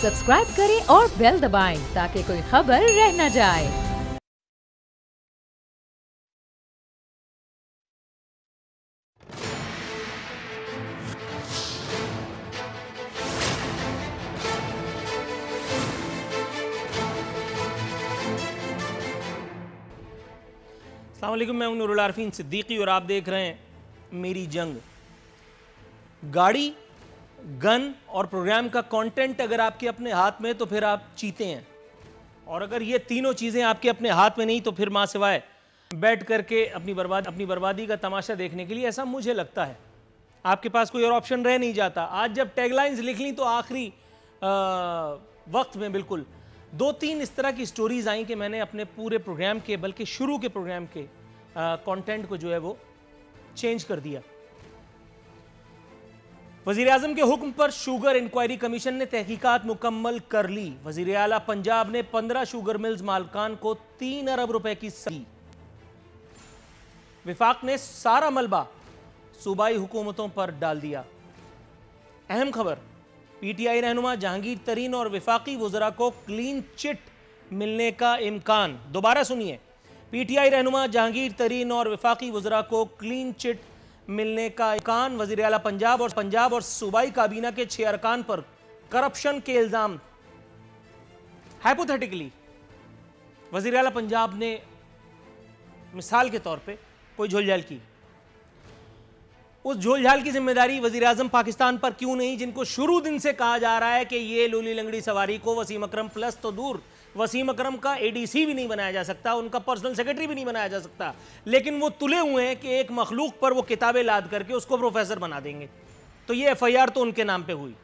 Subscribe करें और bell दबाएं ताकि कोई खबर रह न जाए। अस्सलाम वालेकुम, मैं हूं नूरुल आरफीन सिद्दीकी और आप देख रहे हैं मेरी जंग। गाड़ी, गन और प्रोग्राम का कंटेंट अगर आपके अपने हाथ में तो फिर आप चीते हैं, और अगर ये तीनों चीज़ें आपके अपने हाथ में नहीं तो फिर मां सिवाय बैठ करके अपनी बर्बादी का तमाशा देखने के लिए, ऐसा मुझे लगता है, आपके पास कोई और ऑप्शन रह नहीं जाता। आज जब टैगलाइंस लिख ली तो आखिरी वक्त में बिल्कुल 2-3 इस तरह की स्टोरीज आई कि मैंने अपने पूरे प्रोग्राम के, बल्कि शुरू के प्रोग्राम के कंटेंट को जो है वो चेंज कर दिया। वज़ीर आज़म के हुक्म पर शुगर इंक्वायरी कमीशन ने तहकीकात मुकम्मल कर ली। वज़ीर आला पंजाब ने 15 शुगर मिल्स मालकान को 3 अरब रुपए की सब्सिडी। विफाक ने सारा मलबा सूबाई हुकूमतों पर डाल दिया। अहम खबर, पीटीआई रहनुमा जहांगीर तरीन और विफाकी वज़रा को क्लीन चिट मिलने का इम्कान। दोबारा सुनिए, पीटीआई रहनुमा जहांगीर तरीन और विफाकी वज़रा को क्लीन चिट मिलने का इम्कान। वज़ीर आला पंजाब और सूबाई काबीना के 6 अरकान पर करप्शन के इल्ज़ाम। हाइपोथेटिकली वज़ीर आला पंजाब ने मिसाल के तौर पे कोई झोलझाल की, उस झोलझाल की जिम्मेदारी वज़ीर आज़म पाकिस्तान पर क्यों नहीं, जिनको शुरू दिन से कहा जा रहा है कि ये लूली लंगड़ी सवारी को वसीम अकरम प्लस तो दूर, वसीम अकरम का एडीसी भी नहीं बनाया जा सकता, उनका पर्सनल सेक्रेटरी भी नहीं बनाया जा सकता, लेकिन वो तुले हुए हैं कि एक मखलूक पर वो किताबें लाद करके उसको प्रोफेसर बना देंगे। तो ये एफआईआर तो उनके नाम पे हुई।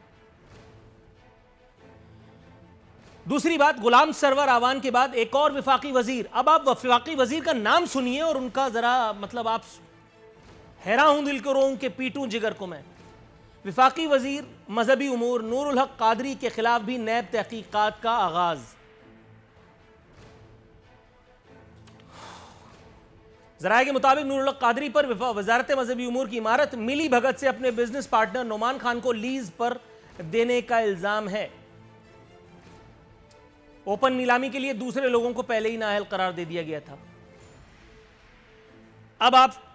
दूसरी बात, गुलाम सरवर आवान के बाद एक और विफाकी वजीर। अब आप विफाकी वजीर का नाम सुनिए और उनका जरा मतलब आप हैरान हूं, दिल को रोऊं कि पीटूं जिगर को मैं। विफाकी वजीर मजहबी उमूर नूरुल हक कादरी के खिलाफ भी नैब तहकीकात का आगाज। ज़राए के मुताबिक नूरुल हक कादरी पर वजारत मजहबी उमूर की इमारत मिली भगत से अपने बिजनेस पार्टनर नोमान खान को लीज पर देने का इल्जाम है। ओपन नीलामी के लिए दूसरे लोगों को पहले ही नाअहल करार दे दिया गया था। अब आप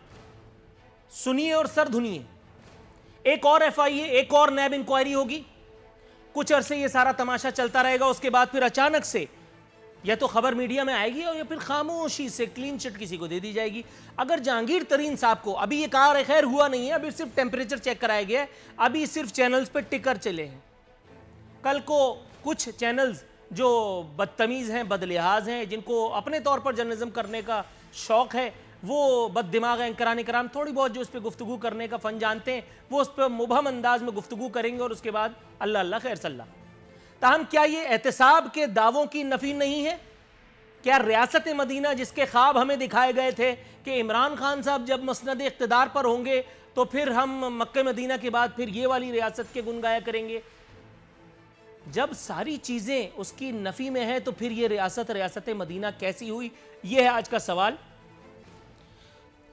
सुनिए और सर धुनिए, एक और एफआईए, एक और नैब इंक्वायरी होगी, कुछ अरसे ये सारा तमाशा चलता रहेगा, उसके बाद फिर अचानक से या तो खबर मीडिया में आएगी और या फिर खामोशी से क्लीन चिट किसी को दे दी जाएगी। अगर जहांगीर तरीन साहब को अभी ये कहा खैर हुआ नहीं है, अभी सिर्फ टेम्परेचर चेक कराया गया है, अभी सिर्फ चैनल्स पे टिकर चले हैं। कल को कुछ चैनल्स जो बदतमीज हैं, बदलिहाज हैं, जिनको अपने तौर पर जर्नलिज्म करने का शौक है, वो बददिमाग एंकरान कराम थोड़ी बहुत जो उस पर गुफ्तगू करने का फन जानते हैं, वो उस पर मुबहम अंदाज में गुफ्तगू करेंगे और उसके बाद अल्लाह अल्लाह खैर सल्ला। ताहम क्या ये एहतसाब के दावों की नफी नहीं है? क्या रियासत मदीना, जिसके ख्वाब हमें दिखाए गए थे कि इमरान खान साहब जब मसनद इख्तिदार पर होंगे तो फिर हम मक्के मदीना के बाद फिर ये वाली रियासत के गुन गाया करेंगे, जब सारी चीज़ें उसकी नफ़ी में है तो फिर ये रियासत मदीना कैसी हुई? ये है आज का सवाल।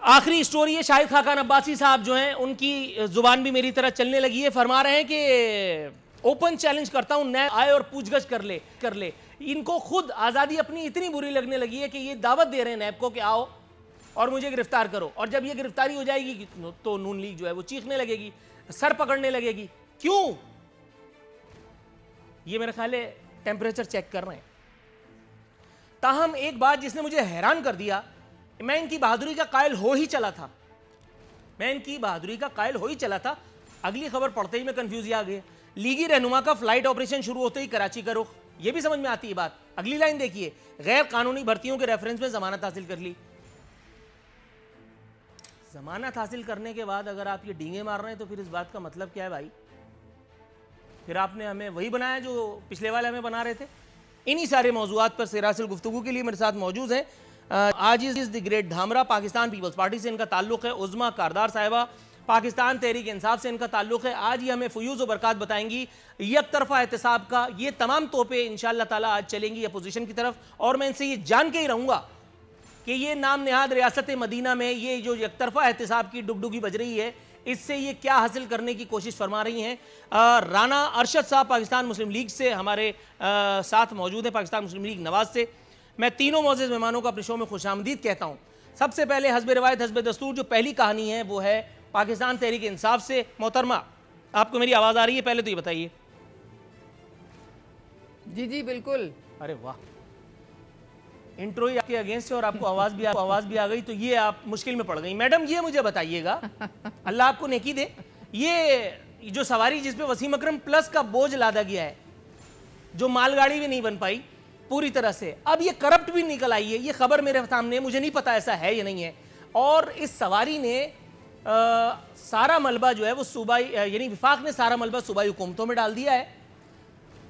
आखिरी स्टोरी है, शाहिद खाकान अब्बासी साहब जो हैं, उनकी जुबान भी मेरी तरह चलने लगी है। फरमा रहे हैं कि ओपन चैलेंज करता हूं, नैब आए और पूछगछ कर ले। इनको खुद आज़ादी अपनी इतनी बुरी लगने लगी है कि ये दावत दे रहे हैं नैब को कि आओ और मुझे गिरफ्तार करो, और जब ये गिरफ्तारी हो जाएगी तो नून लीग जो है वो चीखने लगेगी, सर पकड़ने लगेगी। क्यों? ये मेरा ख्याल है टेम्परेचर चेक कर रहे हैं। ताहम एक बात जिसने मुझे हैरान कर दिया, मैं इनकी बहादुरी का कायल हो ही चला था, अगली खबर पढ़ते ही मैं कंफ्यूज आ गया। लीगी रहनुमा का फ्लाइट ऑपरेशन शुरू होते ही कराची का रुख, यह भी समझ में आती है बात। अगली लाइन देखिए, गैर कानूनी भर्तियों के रेफरेंस में जमानत हासिल कर ली। जमानत हासिल करने के बाद अगर आप ये डींगे मार रहे हैं तो फिर इस बात का मतलब क्या है भाई? फिर आपने हमें वही बनाया जो पिछले वाले हमें बना रहे थे। इन्हीं सारे मौजूआत पर सिरासिल गुफ्तगू के लिए मेरे साथ मौजूद हैं आजिज द ग्रेट धामरा, पाकिस्तान पीपल्स पार्टी से इनका ताल्लुक है। उज़मा कारदार साहिबा, पाकिस्तान तहरीक इंसाफ से इनका ताल्लुक है। आज ही हमें फ़यूज़ व बरक़ात बताएंगी एक तरफ़ा एहतसाब का। ये तमाम तोपे इंशाअल्लाह ताला आज चलेंगी अपोजिशन की तरफ, और मैं इनसे ये जान के ही रहूँगा कि ये नाम नहाद रियासत मदीना में ये जो एक तरफ़ा एहतसाब की डुगडुगी बज रही है, इससे ये क्या हासिल करने की कोशिश फरमा रही हैं। राना अरशद साहब पाकिस्तान मुस्लिम लीग से हमारे साथ मौजूद हैं, पाकिस्तान मुस्लिम लीग नवाज से। मैं तीनों मौजूद मेहमानों को अपने शो में खुशामदीद कहता हूँ। सबसे पहले हस्ब रिवायत हस्ब दस्तूर जो पहली कहानी है वो है पाकिस्तान तहरीक इंसाफ से। मोहतरमा, आपको मेरी आवाज़ आ रही है? पहले तो ये बताइए। जी जी बिल्कुल। अरे वाह, इंट्रो ही आपके अगेंस्ट है और आपको आवाज़ भी आ गई, तो ये आप मुश्किल में पड़ गई। मैडम ये मुझे बताइएगा, अल्लाह आपको नेकी दे, ये जो सवारी जिस पे वसीम अकरम प्लस का बोझ लादा गया है, जो मालगाड़ी भी नहीं बन पाई पूरी तरह से, अब ये करप्ट भी निकल आई है। ये खबर मेरे सामने, मुझे नहीं पता ऐसा है या नहीं है। और इस सवारी ने सारा मलबा जो है वो सूबाई यानी विफाक ने सारा मलबा सूबाई हुकूमतों में डाल दिया है।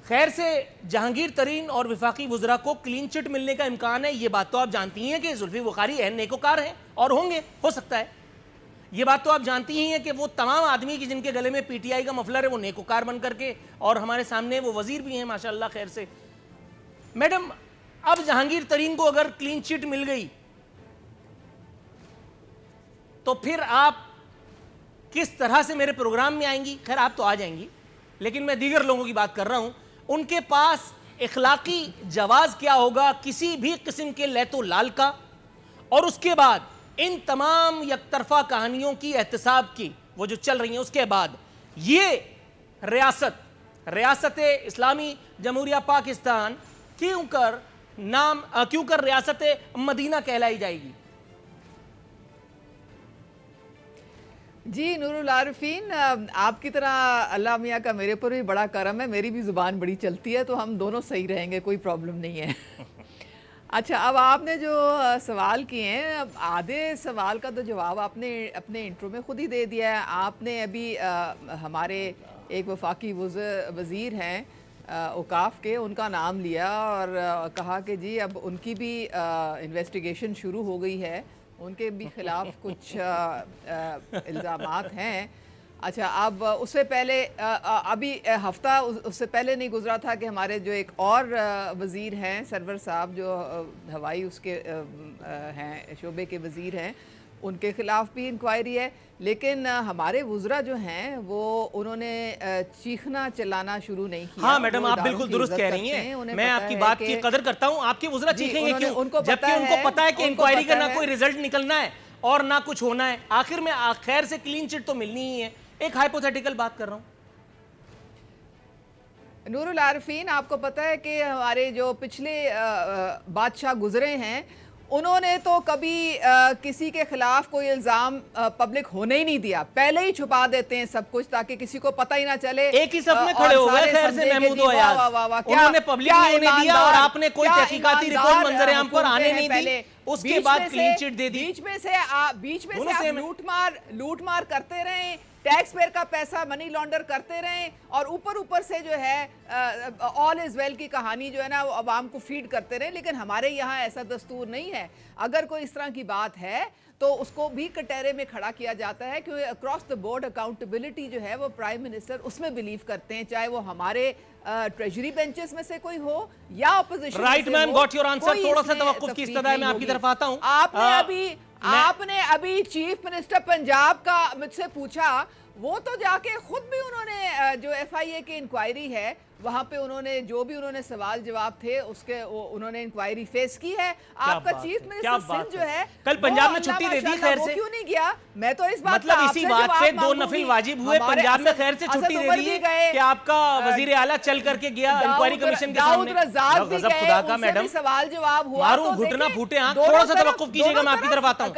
खैर से जहांगीर तरीन और विफाकी वज़रा को क्लीन चिट मिलने का इम्कान है। ये बात तो आप जानती हैं कि जुल्फी बुखारी अहम नेकोकार हैं और होंगे, हो सकता है। ये बात तो आप जानती ही हैं कि वो तमाम आदमी की जिनके गले में पीटीआई का मफलर है वो नेकोकार बन करके, और हमारे सामने वो वजीर भी हैं माशाल्लाह। खैर से मैडम, अब जहांगीर तरीन को अगर क्लीन चिट मिल गई तो फिर आप किस तरह से मेरे प्रोग्राम में आएंगी? खैर आप तो आ जाएंगी, लेकिन मैं दीगर लोगों की बात कर रहा हूं। उनके पास इखलाकी जवाज क्या होगा किसी भी किस्म के लैतो लाल का? और उसके बाद इन तमाम यकतरफा कहानियों की एहतसाब की वो जो चल रही हैं, उसके बाद ये रियासत इस्लामी जमहूरिया पाकिस्तान क्यों कर रियासत मदीना कहलाई जाएगी? जी नूरुल आरिफीन, आपकी तरह अल्लाह मियाँ का मेरे पर भी बड़ा करम है, मेरी भी ज़ुबान बड़ी चलती है, तो हम दोनों सही रहेंगे, कोई प्रॉब्लम नहीं है। अच्छा, अब आपने जो सवाल किए हैं, आधे सवाल का तो जवाब आपने अपने इंट्रो में खुद ही दे दिया है। आपने अभी हमारे एक वफाकी वज़ीर हैं औकाफ के, उनका नाम लिया और कहा कि जी अब उनकी भी इन्वेस्टिगेशन शुरू हो गई है, उनके भी खिलाफ कुछ इल्ज़ामात हैं। अच्छा, अब उससे पहले अभी हफ्ता उससे पहले नहीं गुजरा था कि हमारे जो एक और वज़ीर हैं सरवर साहब, जो हवाई उसके हैं शोबे के वज़ीर हैं, उनके ख़िलाफ़ भी इंक्वायरी है। लेकिन हमारे वुज़रा जो हैं वो उन्होंने चीखना चिल्लाना शुरू नहीं किया। हाँ मैडम, आप बिल्कुल दुरुस्त कह रही हैं, मैं आपकी बात की कदर करता हूँ। आपके वुज़रा चीखेंगे क्यों? जबकि उनको पता है कि इंक्वायरी का ना कोई रिजल्ट निकलना है और ना कुछ होना है। आखिर में खैर से क्लीन चिट तो मिलनी ही है। एक हाइपोथेटिकल बात कर रहा हूँ नूरुल आरिफीन, आपको पता है कि हमारे जो पिछले बादशाह गुजरे हैं, उन्होंने तो कभी किसी के खिलाफ कोई इल्जाम पब्लिक होने ही नहीं दिया, पहले ही छुपा देते हैं सब कुछ ताकि किसी को पता ही ना चले। एक ही सब में खड़े हो गए खैर से महमूद अयाज, उन्होंने पब्लिक नहीं होने दिया और आपने कोई तहकीकाती रिपोर्ट मंजर-ए-आम पर आने नहीं दी, उसके बाद क्लीन चिट दे दी। बीच में से आप लूटमार करते रहे, टैक्स पेयर का पैसा मनी लॉन्डर करते रहें और ऊपर से जो है ऑल इज वेल की कहानी जो है ना वो आवाम को फीड करते रहें। लेकिन हमारे यहाँ ऐसा दस्तूर नहीं है। अगर कोई इस तरह की बात है तो उसको भी कटहरे में खड़ा किया जाता है, क्योंकि अक्रॉस द बोर्ड अकाउंटेबिलिटी जो है वो प्राइम मिनिस्टर उसमें बिलीव करते हैं, चाहे वो हमारे ट्रेजरी बेंचेस में से कोई हो या opposition. Right ma'am, got your answer. थोड़ा सा तवक्कुफ की इस्तदा में आपकी तरफ आता हूं। आपने अभी चीफ मिनिस्टर पंजाब का मुझसे पूछा, वो तो जाके खुद भी उन्होंने जो FIA की इंक्वायरी है वहां पे उन्होंने जो भी उन्होंने सवाल जवाब थे उसके उन्होंने इंक्वायरी फेस की है। आपका चीफ मिनिस्टर सिंध जो है कल पंजाब में छुट्टी दे दी, खैर से क्यों नहीं गया? मैं तो इस बात मतलब इसी बात पे दो नफिल वाजिब हुए, पंजाब में खैर से छुट्टी दे दी कि आपका वजीर आला चल करके गया इंक्वायरी कमीशन के सामने। गजब खुदा का मैडम, सवाल जवाब हुआ, मारूं घुटना फूटे आंख। थोड़ा सा तवक्कुफ कीजिएगा, मैं आपकी तरफ आता हूँ।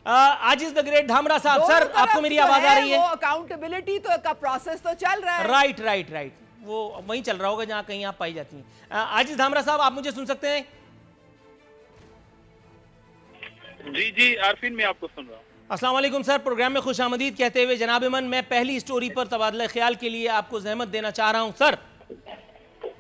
आजिज द ग्रेट धामरा साहब, सर आपको मेरी आवाज आ रही है? अकाउंटेबिलिटी तो का प्रोसेस तो चल रहा है। राइट, वो वहीं चल रहा होगा जहां कहीं आप पाई जाती हैं। आजिज धामरा साहब, आप मुझे सुन सकते हैं? जी आरफीन, मैं आपको सुन रहा हूँ। अस्सलाम वालेकुम सर, प्रोग्राम में खुशामदीद कहते हुए जनाब मन, मैं पहली स्टोरी पर तबादला ख्याल के लिए आपको जहमत देना चाह रहा हूँ। सर,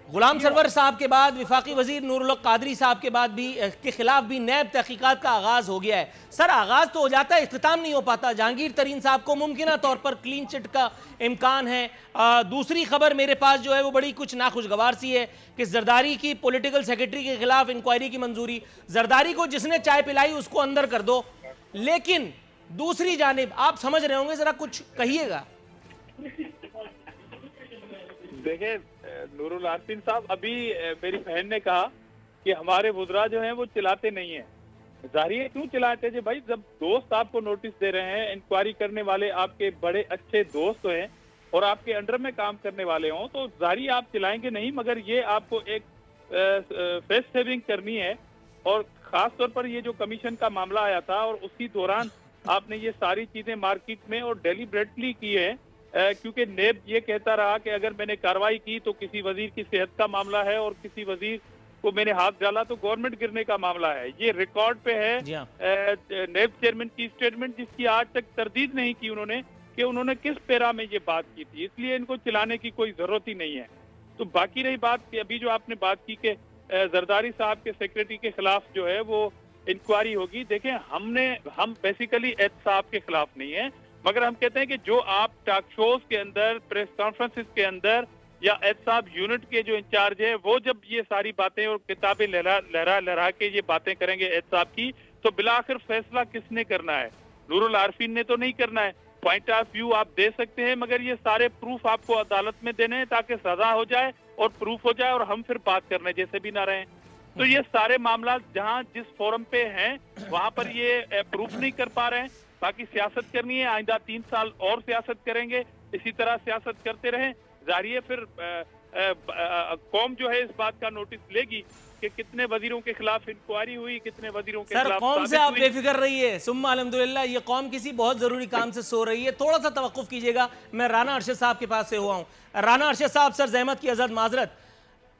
गुलाम सरवर साहब के बाद वफाकी वजीर नूरुल हक कादरी साहब के बाद भी के खिलाफ भी नैब तहकीकात का आगाज हो गया है। सर, आगाज तो हो जाता है, इख्तिताम नहीं हो पाता। जहांगीर तरीन साहब को मुमकिन तौर पर क्लीन चिट का इम्कान है। दूसरी खबर मेरे पास जो है वो बड़ी कुछ नाखुशगवार सी है कि जरदारी की पॉलिटिकल सेक्रेटरी के खिलाफ इंक्वायरी की मंजूरी। जरदारी को जिसने चाय पिलाई उसको अंदर कर दो, लेकिन दूसरी जानिब आप समझ रहे होंगे, जरा कुछ कहिएगा। देखिए नूरुल आरफीन साहब, अभी मेरी बहन ने कहा कि हमारे वुज़रा जो हैं वो चिल्लाते नहीं हैं। जाहिर है क्यों चिल्लाते जी भाई, जब दोस्त आपको नोटिस दे रहे हैं, इंक्वायरी करने वाले आपके बड़े अच्छे दोस्त हैं और आपके अंडर में काम करने वाले हों, तो जाहिर आप चिल्लाएंगे नहीं। मगर ये आपको एक फेस सेविंग करनी है। और खास तौर पर ये जो कमीशन का मामला आया था और उसी दौरान आपने ये सारी चीजें मार्केट में और डेलिब्रेटली की है, क्योंकि नेब ये कहता रहा कि अगर मैंने कार्रवाई की तो किसी वजीर की सेहत का मामला है और किसी वजीर को मैंने हाथ डाला तो गवर्नमेंट गिरने का मामला है। ये रिकॉर्ड पे है नेब चेयरमैन की स्टेटमेंट, जिसकी आज तक तरदीद नहीं की उन्होंने कि उन्होंने किस पैरा में ये बात की थी। इसलिए इनको चिल्लाने की कोई जरूरत ही नहीं है। तो बाकी रही बात कि अभी जो आपने बात की कि जरदारी साहब के सेक्रेटरी के खिलाफ जो है वो इंक्वायरी होगी। देखें, हम बेसिकली एच साहब के खिलाफ नहीं है, मगर हम कहते हैं कि जो आप टॉक शोज के अंदर, प्रेस कॉन्फ्रेंसिस के अंदर या एच साहब यूनिट के जो इंचार्ज है, वो जब ये सारी बातें और किताबें लहरा के ये बातें करेंगे एच साहब की, तो बिलाखिर फैसला किसने करना है? नूरुल आरफीन ने तो नहीं करना है। पॉइंट ऑफ व्यू आप दे सकते हैं, मगर ये सारे प्रूफ आपको अदालत में देने हैं ताकि सजा हो जाए और प्रूफ हो जाए और हम फिर बात करने जैसे भी ना रहें। तो ये सारे मामला जहां जिस फोरम पे हैं वहां पर ये प्रूफ नहीं कर पा रहे हैं। बाकी सियासत करनी है, आइंदा 3 साल और सियासत करेंगे, इसी तरह सियासत करते रहें। जारी है फिर कौम जो है इस बात का नोटिस लेगी कि कितने वजीरों के खिलाफ इंक्वायरी हुई, कितने वजीरों के खिलाफ। कौम से आप बेफिक्र रहिए, सुम्मा अल्हम्दुलिल्लाह, ये कौम किसी बहुत जरूरी काम से सो रही है। थोड़ा सा तवक्कुफ कीजिएगा। मैं राना अरशद साहब के पास से हुआ हूँ। राना अरशद साहब, सर जहमत की अज़द माजरत,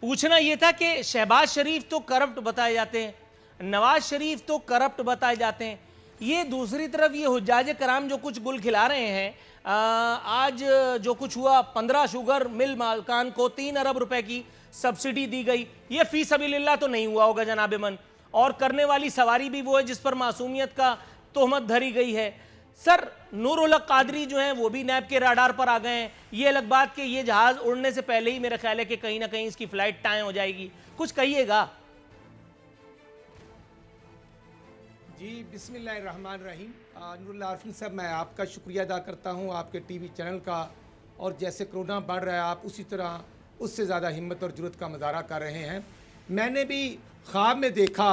पूछना यह था कि शहबाज शरीफ तो करप्ट बताए जाते हैं, नवाज शरीफ तो करप्ट बताए जाते हैं, ये दूसरी तरफ ये हुज्जाज कराम जो कुछ गुल खिला रहे हैं। आज जो कुछ हुआ, 15 शुगर मिल मालकान को 3 अरब रुपए की सब्सिडी दी गई, ये फी सबीलिल्लाह तो नहीं हुआ होगा जनाब मन, और करने वाली सवारी भी वो है जिस पर मासूमियत का तोहमत धरी गई है। सर नूरुल हक कादरी जो हैं वो भी नैब के राडार पर आ गए हैं। ये अलग बात कि ये जहाज उड़ने से पहले ही मेरा ख्याल है कि कहीं ना कहीं इसकी फ्लाइट टाइम हो जाएगी। कुछ कहिएगा। जी बिस्मिल्लाहिर्रहमानिर्रहीम। नूरुल आरफीन साहब, मैं आपका शुक्रिया अदा करता हूँ, आपके टीवी चैनल का। और जैसे कोरोना बढ़ रहा है, आप उसी तरह उससे ज़्यादा हिम्मत और जुर्रत का मुजाहरा कर रहे हैं। मैंने भी ख्वाब में देखा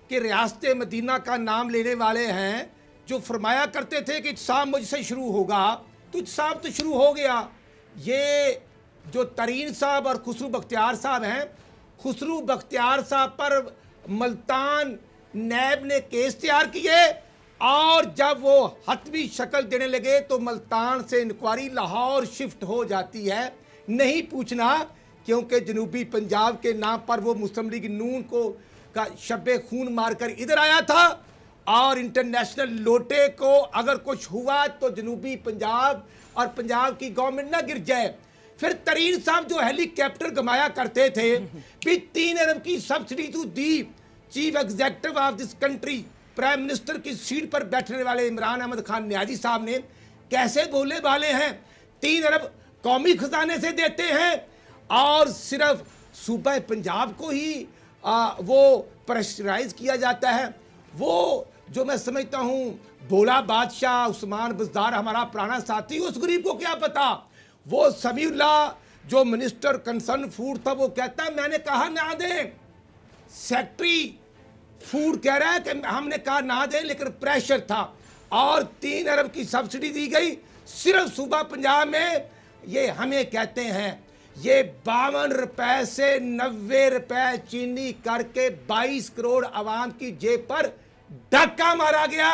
कि रियासत मदीना का नाम लेने वाले हैं जो फरमाया करते थे कि इत्साम मुझसे शुरू होगा, तो इत्साम तो शुरू हो गया। ये जो तरीन साहब और खुसरू बख्तियार साहब हैं, खुसरू बख्तियार साहब पर मुल्तान नैब ने केस तैयार किए और जब वो हतमी शक्ल देने लगे तो मुल्तान से इंक्वायरी लाहौर शिफ्ट हो जाती है। नहीं पूछना, क्योंकि जनूबी पंजाब के नाम पर वो मुस्लिम लीग नून को का शब्बे खून मारकर इधर आया था, और इंटरनेशनल लोटे को अगर कुछ हुआ तो जनूबी पंजाब और पंजाब की गवर्नमेंट ना गिर जाए। फिर तरीन साहब जो हेलीकॉप्टर गमाया करते थे, फिर 3 अरब की सब्सिडी तो दी। Chief executive of this country, prime minister की सीट पर बैठने वाले इमरान अहमद खान नियाजी साहब ने कैसे बोले वाले हैं, 3 अरब कौमी खजाने से देते हैं और सिर्फ सूबा पंजाब को ही वो प्रेशराइज किया जाता है। वो जो मैं समझता हूँ भोला बादशाह उस्मान बज़दार हमारा पुराना साथी, उस गरीब को क्या पता। वो समीउल्लाह जो मिनिस्टर कंसर्न फूड था, वो कहता मैंने कहा ना दें, सेक्रेटरी फूड कह रहा है कि हमने कहा ना दें, लेकिन प्रेशर था और 3 अरब की सब्सिडी दी गई सिर्फ सूबा पंजाब में। ये हमें कहते हैं ये 52 रुपए से 90 रुपए चीनी करके 22 करोड़ आवाम की जेब पर धक्का मारा गया,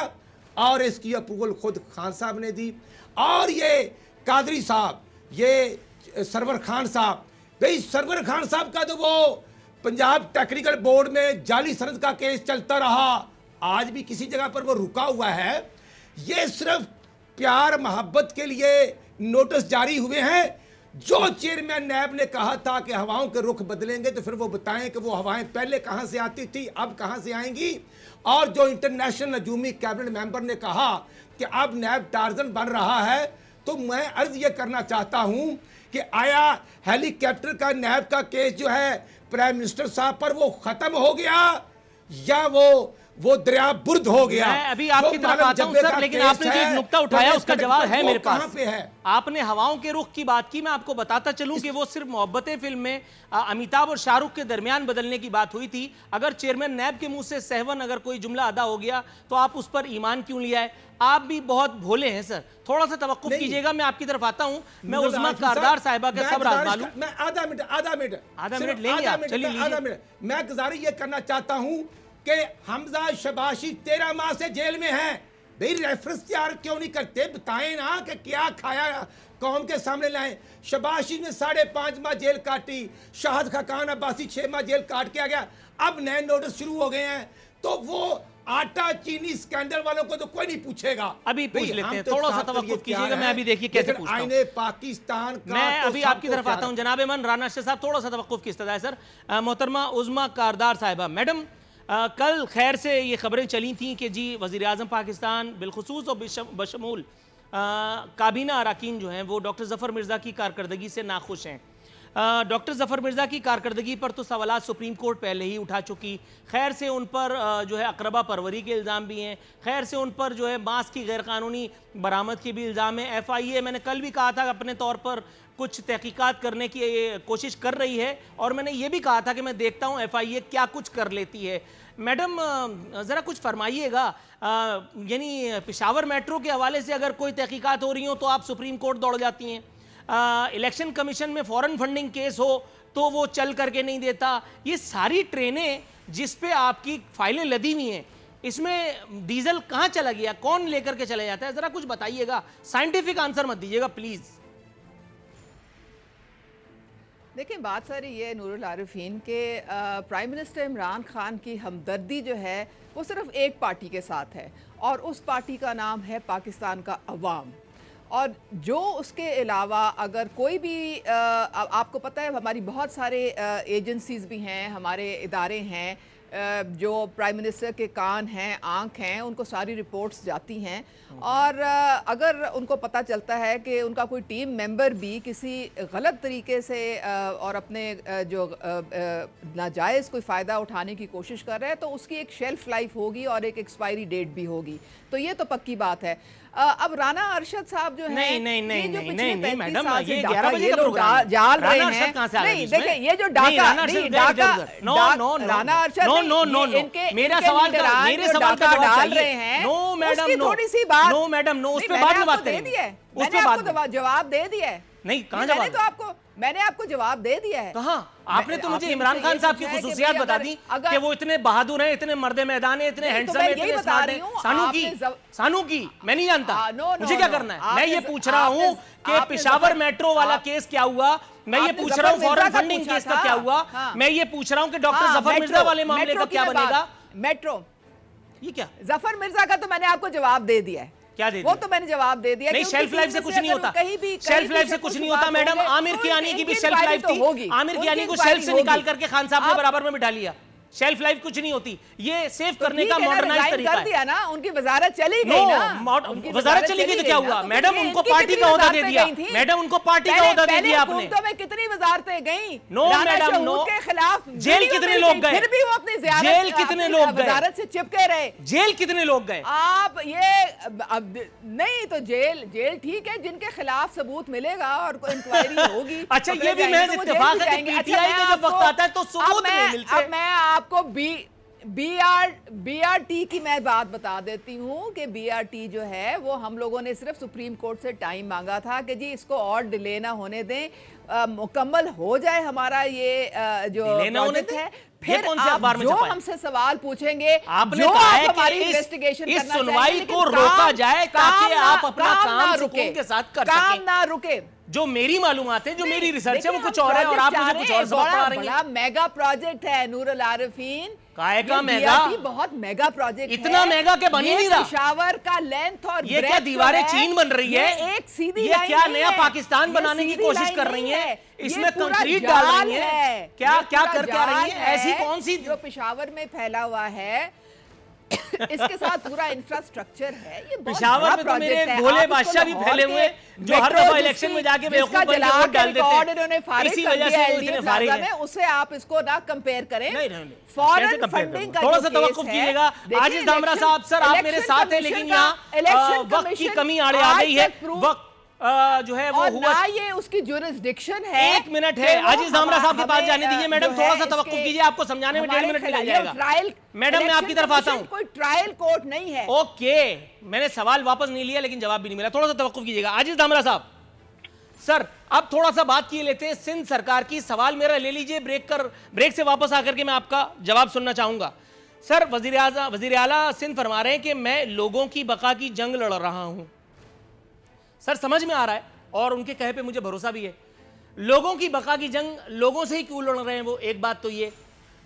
और इसकी अप्रूवल खुद खान साहब ने दी। और ये कादरी साहब, ये सरवर खान साहब, भाई सरवर खान साहब का तो वो पंजाब टेक्निकल बोर्ड में जाली सनद का केस चलता रहा, आज भी किसी जगह पर वो रुका हुआ है। ये सिर्फ प्यार मोहब्बत के लिए नोटिस जारी हुए हैं। जो चेयरमैन नैब ने कहा था कि हवाओं के रुख बदलेंगे, तो फिर वो बताएं कि वो हवाएं पहले कहां से आती थी, अब कहां से आएंगी। और जो इंटरनेशनल नजूमी कैबिनेट मेंबर ने कहा कि अब नैब टार्जन बन रहा है, तो मैं अर्ज ये करना चाहता हूं कि आया हेलीकॉप्टर का नैब का केस जो है प्राइम मिनिस्टर साहब पर वो खत्म हो गया, या वो वो दरिया बुर्द हो गया। मैं अभी आपकी तरफ आता हूं सर, लेकिन आपने जो एक नुक्ता उठाया उसका जवाब है मेरे पास। पे है? आपने हवाओं के रुख की बात की, मैं आपको बताता चलूं कि वो सिर्फ मोहब्बतें फिल्म में अमिताभ और शाहरुख के दरमियान बदलने की बात हुई थी। अगर चेयरमैन नैब के मुंह से सहवन अगर कोई जुमला अदा हो गया तो आप उस पर ईमान क्यों लिया है? आप भी बहुत भोले हैं सर, थोड़ा सा तवक्कुफ कीजिएगा। मैं आपकी तरफ आता हूं, मैं उस्मा कारदार साहिबा का सब्र आजमा लूं। मैं आधा मिनट लेंगे आप, चलिए आधा मिनट। मैं गुजारिश ये करना चाहता हूं कि हमजा शबाशी 13 माह से जेल में है। भाई रेफरेंस तैयार क्यों नहीं करते? बताएं ना कि क्या खाया, कौम के सामने लाएं। शबाशी ने 5.5 माह जेल काटी, शाहद खकान अब्बासी 6 माह जेल काट के आ गया। अब नए नोटिस शुरू हो गए हैं, तो वो आटा चीनी स्कैंडल वालों को तो कोई नहीं पूछेगा। अभी पूछ लेते हैं, थोड़ा सा तवक्कुफ कीजिएगा। मैं अभी देखिए कैसे पूछता हूं। आईने पाकिस्तान का मैं अभी आपकी तरफ आता हूं। जनाब अमन राना शाह साहब, थोड़ा सा तवक्कुफ की इस्तदा है सर। मोहतरमा उस्मा कारदार साहिबा, मैडम कल खैर से ये खबरें चली थी कि जी वज़ीर आज़म पाकिस्तान बिलखुसूस और बशमूल काबीना अरकान जो हैं वो डॉक्टर ज़फ़र मिर्ज़ा की कारकर्दगी से नाखुश हैं। डॉक्टर ज़फ़र मिर्ज़ा की कारकर्दगी पर तो सवालात सुप्रीम कोर्ट पहले ही उठा चुकी। खैर से उन पर जो है अकरबा परवरी के इल्ज़ाम भी हैं। खैर से उन पर जो है मांस की गैरकानूनी बरामद के भी इल्ज़ाम है। FIA मैंने कल भी कहा था अपने तौर पर कुछ तहकीकात करने की कोशिश कर रही है, और मैंने ये भी कहा था कि मैं देखता हूँ FIA क्या कुछ कर लेती है। मैडम ज़रा कुछ फरमाइएगा, यानी पेशावर मेट्रो के हवाले से अगर कोई तहकीकात हो रही हो तो आप सुप्रीम कोर्ट दौड़ जाती हैं। इलेक्शन कमीशन में फॉरेन फंडिंग केस हो तो वो चल करके नहीं देता। ये सारी ट्रेनें जिस पे आपकी फाइलें लदी हुई हैं, इसमें डीजल कहाँ चला गया, कौन लेकर के चला जाता है? ज़रा कुछ बताइएगा, साइंटिफिक आंसर मत दीजिएगा प्लीज़। देखिए, बात सारी ये नूरुल आरिफीन के प्राइम मिनिस्टर इमरान खान की हमदर्दी जो है वो सिर्फ एक पार्टी के साथ है, और उस पार्टी का नाम है पाकिस्तान का अवाम। और जो उसके अलावा अगर कोई भी आपको पता है हमारी बहुत सारे एजेंसीज़ भी हैं, हमारे इदारे हैं जो प्राइम मिनिस्टर के कान हैं, आँख हैं, उनको सारी रिपोर्ट्स जाती हैं। और अगर उनको पता चलता है कि उनका कोई टीम मेंबर भी किसी गलत तरीके से और अपने जो नाजायज़ कोई फ़ायदा उठाने की कोशिश कर रहा है, तो उसकी एक शेल्फ लाइफ होगी और एक एक्सपायरी डेट भी होगी। तो ये तो पक्की बात है। अब राना अरशद साहब जो है, नहीं मैडम, ये 11 बजे का प्रोग्राम जाल रहे हैं। नहीं, देखिए ये जो डाका राना अरशद इनके मेरा सवाल मेरे सवाल का जवाब डाल रहे हैं। नो मैडम, थोड़ी सी बात, नो मैडम, नो, उस पे बाद में बात करेंगे। मैंने आपको जवाब दे दिया है। नहीं, कहाँ जवाब? मैंने आपको जवाब दे दिया है। कहाँ? आपने तो मुझे इमरान खान साहब की खुसूसियात बता दी कि वो इतने बहादुर हैं, इतने मर्द मैदान है, इतने हैंडसम है, इतने स्मार्ट हैं। सानू की मैं नहीं जानता, मुझे क्या करना है? मैं ये पूछ रहा हूँ कि पेशावर मेट्रो वाला केस क्या हुआ, मैं ये पूछ रहा हूँ फॉरेन फंडिंग केस का क्या हुआ, मैं ये पूछ रहा हूँ कि डॉक्टर ज़फ़र मिर्ज़ा वाले मामले का क्या बनेगा। मेट्रो, ये क्या? ज़फ़र मिर्ज़ा का तो मैंने आपको जवाब दे दिया है। क्या दे वो तो मैंने जवाब दे दिया। नहीं, शेल्फ लाइफ से कुछ नहीं होता, शेल्फ लाइफ से कुछ नहीं होता मैडम। आमिर कियानी की भी शेल्फ लाइफ थी, आमिर कियानी को शेल्फ से निकाल करके खान साहब ने बराबर में बिठा लिया। शेल्फ लाइफ कुछ नहीं होती, ये सेव करने का मॉडर्नाइज तरीका कर दिया ना। उनकी वजारत चली गई ना। वजारत चली गई तो क्या हुआ मैडम? उनको पार्टी का ओहदा दे दिया मैडम, उनको पार्टी का ओहदा दे दिया आपने। तो में कितनी वजारतें गई? No madam, no. के खिलाफ जेल कितने लोग गए? फिर भी वो अपनी जेल कितने लोग गए? वजारत से चिपके रहे। जेल कितने लोग गए? आप ये नहीं तो जेल ठीक है, जिनके खिलाफ सबूत मिलेगा और इंक्वायरी होगी। अच्छा, ये भी महज इत्तेफाक है कि पीटीआई का जब वक्त आता है तो सबूत नहीं मिलते। अब मैं आपको BRT की मैं बात बता देती हूँ कि BRT जो है वो हम लोगों ने सिर्फ सुप्रीम कोर्ट से टाइम मांगा था कि जी इसको और डिले ना होने दें, मुकम्मल हो जाए हमारा ये जो प्रोजेक्ट है। फिर आप जो हमसे सवाल पूछेंगे, आपने कहा है कि इस सुनवाई को रोका जाए ताकि आप अपना काम सुकून के साथ कर सकें। काम ना रुके। जो मेरी मालूमात है, जो मेरी रिसर्च है वो कुछ और है, और आप मुझे कुछ और सबक पढ़ा रही हैं। बड़ा मेगा प्रोजेक्ट है नूरुल आरिफीन। काहे का मेगा? बहुत मेगा प्रोजेक्ट है। इतना मेगा के बन ही नहीं रहा। पेशावर का लेंथ और ये क्या दीवारें चीन बन रही है? एक सीधी ये क्या नया पाकिस्तान बनाने की कोशिश कर रही है? इसमें कंक्रीट डाल रही है? क्या कर रही है? ऐसी कौन सी जो पेशावर में फैला हुआ है? इसके साथ पूरा इंफ्रास्ट्रक्चर है, ये बहुत पेशावर बड़ा में तो मेरे प्रोजेक्ट है। भोले आप बादशाह भी इसको फैले हुए जो हर मेट्रो दफा इलेक्शन में जाके बेवकूफ जिसका बन के जला वोट के डाल देते रिकॉर्ड हैं। इन्होंने फारिग इसी कर वजह दिया से वो एलडीए इतने फारिग प्लाजा हैं। में, उससे आप इसको ना कंपेयर करें। नहीं, फॉरेन कैसे compare फंडिंग करूं? का थोड़ा जो सा तवक्कुफ केस है, कीजिएगा। देखिए, आजिज दामरा साहब, सर आप मेरे इलेक्शन साथ हैं, कमीशन लेकिन का- यहाँ इलेक्शन वक्त की कमीशन कमी आड़े आ आज गई है। तक प्रूव- वक्त जो है वो और हुआ। ना ये उसकी जुरिस्डिक्शन है। एक मिनट है, कि वो आजिज दामरा साहब के पास हमें, जाने दीजिए। मैडम जो थोड़ा है सा तवक्कुफ इसके- कीजिए, आपको समझाने में 1.5 मिनट निकल हमारे जाएगा। ट्रायल मैडम मैं आपकी तरफ आता हूँ। कोई ट्रायल कोर्ट नहीं है। ओके, मैंने सवाल वापस नहीं लिया लेकिन जवाब भी नहीं मिला। थोड़ा सा तवक्कुफ कीजिएगा। आजिज दामरा साहब, सर अब थोड़ा सा बात किए लेते हैं सिंध सरकार की। सवाल मेरा ले लीजिए, ब्रेक से वापस आकर के मैं आपका जवाब सुनना चाहूंगा। सर वजीर आला सिंध फरमा रहे हैं कि मैं लोगों की बका की जंग लड़ रहा हूं। सर समझ में आ रहा है और उनके कहे पे मुझे भरोसा भी है। लोगों की बका की जंग लोगों से ही क्यों लड़ रहे हैं वो, एक बात तो ये।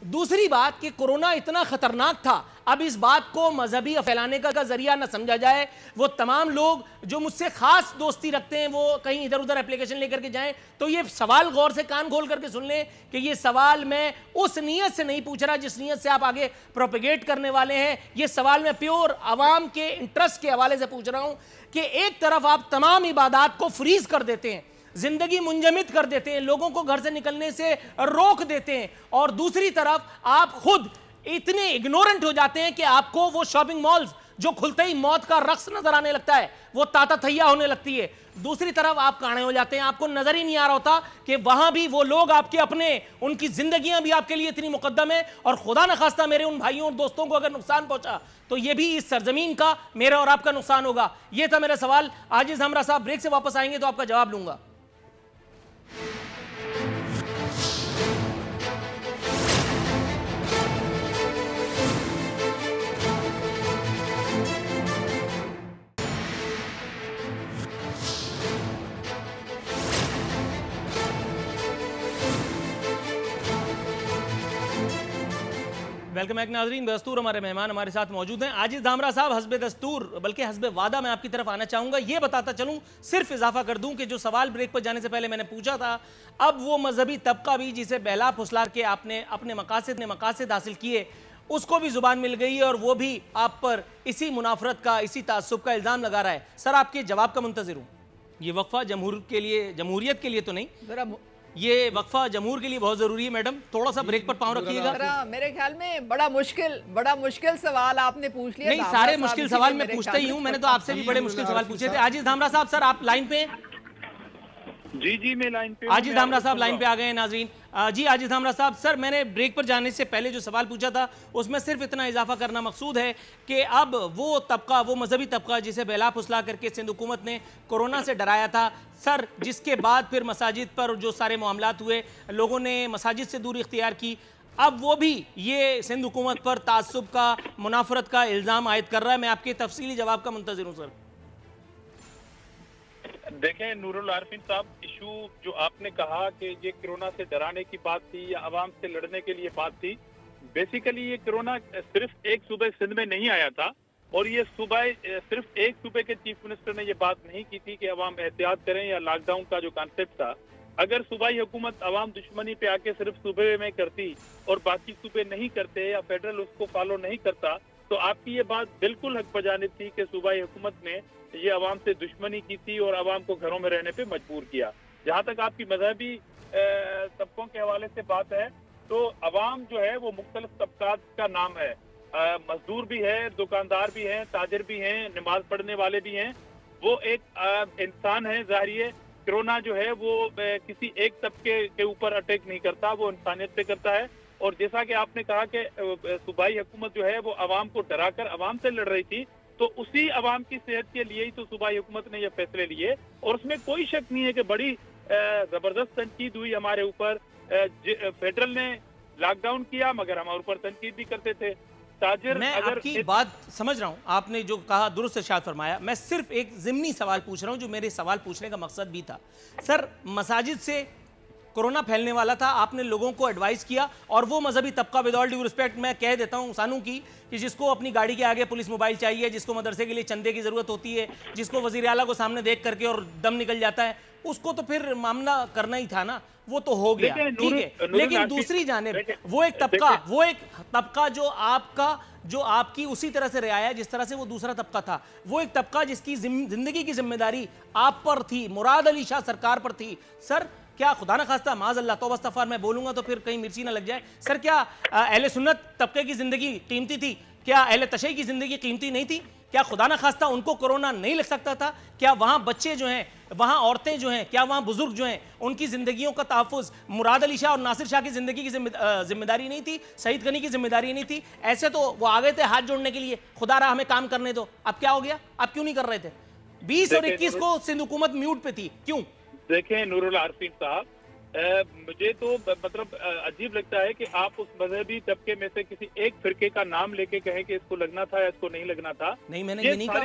दूसरी बात कि कोरोना इतना खतरनाक था, अब इस बात को मजहबी फैलाने का जरिया न समझा जाए। वो तमाम लोग जो मुझसे खास दोस्ती रखते हैं वो कहीं इधर उधर एप्लीकेशन लेकर के जाएं, तो ये सवाल गौर से कान खोल करके सुन लें कि ये सवाल मैं उस नीयत से नहीं पूछ रहा जिस नीयत से आप आगे प्रोपेगेट करने वाले हैं। ये सवाल मैं प्योर आवाम के इंटरेस्ट के हवाले से पूछ रहा हूं कि एक तरफ आप तमाम इबादात को फ्रीज कर देते हैं, जिंदगी मुंजमिद कर देते हैं, लोगों को घर से निकलने से रोक देते हैं, और दूसरी तरफ आप खुद इतने इग्नोरेंट हो जाते हैं कि आपको वो शॉपिंग मॉल्स जो खुलते ही मौत का रक्स नजर आने लगता है, वो ताता थैया होने लगती है। दूसरी तरफ आप काणे हो जाते हैं, आपको नजर ही नहीं आ रहा होता कि वहां भी वो लोग आपके अपने, उनकी जिंदगियां भी आपके लिए इतनी मुकद्दम है, और खुदा न खास्ता मेरे उन भाइयों और दोस्तों को अगर नुकसान पहुंचा तो ये भी इस सरजमीन का मेरा और आपका नुकसान होगा। ये था मेरा सवाल। आजिज हमरा साहब ब्रेक से वापस आएंगे तो आपका जवाब लूंगा। वेलकम बैक नाजरीन। दस्तूर हमारे मेहमान हमारे साथ मौजूद हैं आजिज दामरा साहब। हस्बे दस्तूर बल्कि हस्बे वादा मैं आपकी तरफ आना चाहूंगा। ये बताता चलूं, सिर्फ इजाफा कर दूं कि जो सवाल ब्रेक पर जाने से पहले मैंने पूछा था, अब वो मजहबी तबका भी जिसे बहला फुसला के आपने अपने मकासद हासिल किए उसको भी जुबान मिल गई है, और वो भी आप पर इसी मुनाफरत का, इसी तासुब का इल्जाम लगा रहा है। सर आपके जवाब का मुंतजिर हूँ। ये वक्फा जमहूरियत के लिए तो नहीं, जरा ये वक्फा जमहूर के लिए बहुत जरूरी है। मैडम थोड़ा सा ब्रेक पर पाँव रखिएगा। मेरे ख्याल में बड़ा मुश्किल सवाल आपने पूछ लिया। नहीं, सारे मुश्किल सवाल मैं पूछता ही हूँ। मैंने तो आपसे भी बड़े मुश्किल सवाल पूछे थे। आजिज दामरा साहब, सर आप लाइन पे? जी मैं लाइन पे। आजिज दामरा साहब लाइन पे आ गए हैं नाजरीन। जी आजिज दामरा साहब, सर मैंने ब्रेक पर जाने से पहले जो सवाल पूछा था उसमें सिर्फ इतना इजाफा करना मकसूद है कि अब वो तबका, वो मजहबी तबका जिसे बहला फुसला करके सिंध हुकूमत ने कोरोना से डराया था, सर जिसके बाद फिर मसाजिद पर जो सारे मामलात हुए, लोगों ने मसाजिद से दूरी इख्तियार की, अब वो भी ये सिंध हुकूमत पर तासुब का, मुनाफरत का इल्ज़ाम आयद कर रहा है। मैं आपके तफसीली जवाब का मुंतज़िर हूँ सर। देखें नूरुल आरफीन साहब, इशू जो आपने कहा कि ये कोरोना से डराने की बात थी या आवाम से लड़ने के लिए बात थी, बेसिकली ये कोरोना सिर्फ एक सूबे सिंध में नहीं आया था, और ये सिर्फ एक सूबे के चीफ मिनिस्टर ने ये बात नहीं की थी कि अवाम एहतियात करें या लॉकडाउन का जो कॉन्सेप्ट था, अगर सूबाई हुकूमत अवाम दुश्मनी पे आके सिर्फ सूबे में करती और बाकी सूबे नहीं करते या फेडरल उसको फॉलो नहीं करता, तो आपकी ये बात बिल्कुल हक बजानिब थी कि सूबाई हुकूमत ने ये अवाम से दुश्मनी की थी और अवाम को घरों में रहने पे मजबूर किया। जहाँ तक आपकी मजहबी तबकों के हवाले से बात है, तो अवाम जो है वो मुख्तलिफ तबकात का नाम है। मजदूर भी है, दुकानदार भी हैं, ताजिर भी हैं, नमाज पढ़ने वाले भी हैं। वो एक इंसान है। जाहिर है कोरोना जो है वो किसी एक तबके के ऊपर अटैक नहीं करता, वो इंसानियत पे करता है। और जैसा कि आपने कहा कि सूबाई हुकूमत जो है वो अवाम को डराकर अवाम से लड़ रही थी, तो उसी अवाम की सेहत के लिए ही तो सूबाई हुकूमत ने ये फैसले लिए, और उसमें कोई शक नहीं है कि बड़ी जबरदस्त तनकीद हुई हमारे ऊपर। फेडरल ने लॉकडाउन किया मगर हमारे ऊपर तनकीद भी करते थे। ताजिर, मैं आपकी बात समझ रहा हूं, आपने जो कहा दुरुस्त इरशाद फरमाया। मैं सिर्फ एक ज़िमनी सवाल पूछ रहा हूं जो मेरे सवाल पूछने का मकसद भी था। सर मसाजिद से कोरोना फैलने वाला था, आपने लोगों को एडवाइस किया, और वो मजहबी तबका, विद ऑल ड्यू रिस्पेक्ट मैं कह देता हूं सानू की, कि जिसको अपनी गाड़ी के आगे पुलिस मोबाइल चाहिए, जिसको मदरसे के लिए चंदे की जरूरत होती है, जिसको वजीर आला को सामने देख करके और दम निकल जाता है, उसको तो फिर मामला करना ही था ना, वो तो हो गया, ठीक है। लेकिन दूसरी जानिब वो एक तबका जो आपकी उसी तरह से रियाया जिस तरह से वो दूसरा तबका था, वो एक तबका जिसकी जिंदगी की जिम्मेदारी आप पर थी, मुराद अली शाह सरकार पर थी। सर क्या खुदा न खास्ता माज़ अल्लाह तौबा इस्तग़फ़ार, मैं बोलूंगा तो फिर कहीं मिर्ची ना लग जाए, सर क्या अहले सुन्नत तबके की जिंदगी कीमती थी? क्या अहले तशय्युअ की जिंदगी कीमती नहीं थी? क्या खुदा न खास्ता उनको कोरोना नहीं लग सकता था? क्या वहाँ बच्चे जो हैं, वहाँ औरतें जो हैं, क्या वहाँ बुजुर्ग जो हैं, उनकी जिंदगियों का तहफ़्फ़ुज़ मुराद अली शाह और नासिर शाह की जिंदगी की जिम्मेदारी नहीं थी? सईद गनी की जिम्मेदारी नहीं थी? ऐसे तो वो आ गए थे हाथ जोड़ने के लिए, खुदा रहा हमें काम करने दो। अब क्या हो गया? अब क्यों नहीं कर रहे थे? 20 और 21 को सिंध हुकूमत म्यूट पे थी, क्यों? देखें नूरुल आरफीन साहब, मुझे तो मतलब अजीब लगता है कि आप उस मजहबी तबके में से किसी एक फिरके का नाम लेके कहें कि इसको लगना था या इसको नहीं लगना था। नहीं, मैंने ये नहीं कहा।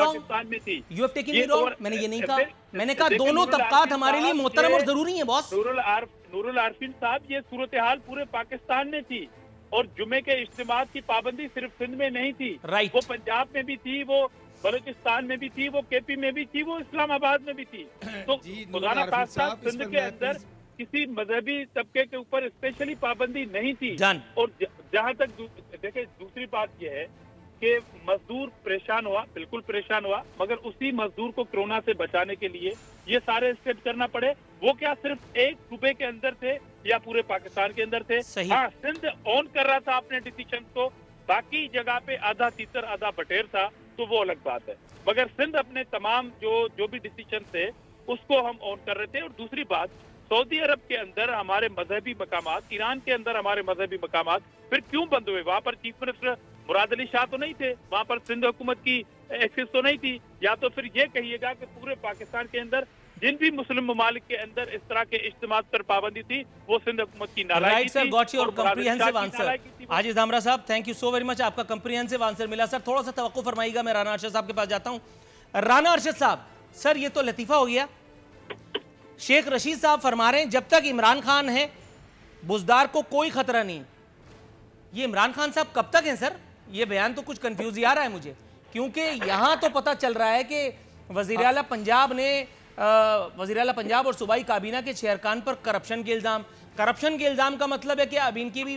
पाकिस्तान में थी। You have taken me wrong. मैंने ये नहीं कहा। मैंने कहा दोनों तबकात हमारे लिए मोहतरम और जरूरी हैं बॉस। नूरुल आरफीन साहब, ये सूरत हाल पूरे पाकिस्तान में थी, और जुमे के इज्तिमात की पाबंदी सिर्फ सिंध में नहीं थी, वो पंजाब में भी थी, वो बलूचिस्तान में भी थी, वो केपी में भी थी, वो इस्लामाबाद में भी थी। तो खुदा न खास्ता सिंध के अंदर किसी मजहबी तबके के ऊपर स्पेशली पाबंदी नहीं थी। और जहाँ तक देखे, दूसरी बात यह है कि मजदूर परेशान हुआ, बिल्कुल परेशान हुआ, मगर उसी मजदूर को कोरोना से बचाने के लिए ये सारे स्टेप करना पड़े। वो क्या सिर्फ एक सूबे के अंदर थे या पूरे पाकिस्तान के अंदर थे? हाँ, सिंध ऑन कर रहा था अपने डिसीजन को, बाकी जगह पे आधा तीतर आधा बटेर था, तो वो अलग बात है। मगर सिंध अपने तमाम जो भी डिसीजन थे उसको हम ऑन कर रहे थे। और दूसरी बात, सऊदी अरब के अंदर हमारे मजहबी मकामात, ईरान के अंदर हमारे मजहबी मकामात फिर क्यों बंद हुए? वहाँ पर चीफ मिनिस्टर मुराद अली शाह तो नहीं थे, वहाँ पर सिंध हुकूमत की एक्सेस तो नहीं थी। या तो फिर ये कहिएगा कि पूरे पाकिस्तान के अंदर जिन भी मुस्लिम ममालिक के अंदर इस तरह के इज्तिमात पर पाबंदी थी, वो सिंध हुकूमत की नालायकी थी। Got your comprehensive answer. Aziz Damra साहब, thank you so very much, आपका कॉम्प्रिहेंसिव आंसर मिला। सर थोड़ा सा तवक्कुफ फरमाइएगा, मैं राना अरशद साहब के पास जाता हूँ। राना अरशद साहब, सर ये तो लतीफा हो गया। शेख रशीद साहब फरमा रहे हैं जब तक इमरान खान है बुजदार को कोई खतरा नहीं। ये इमरान खान साहब कब तक हैं सर? ये बयान तो कुछ कंफ्यूज आ रहा है मुझे, क्योंकि यहां तो पता चल रहा है कि वजीर आला पंजाब ने वजीर आला पंजाब और सूबाई काबीना के चेयरकान पर करप्शन के इल्ज़ाम का मतलब है कि अब इनकी भी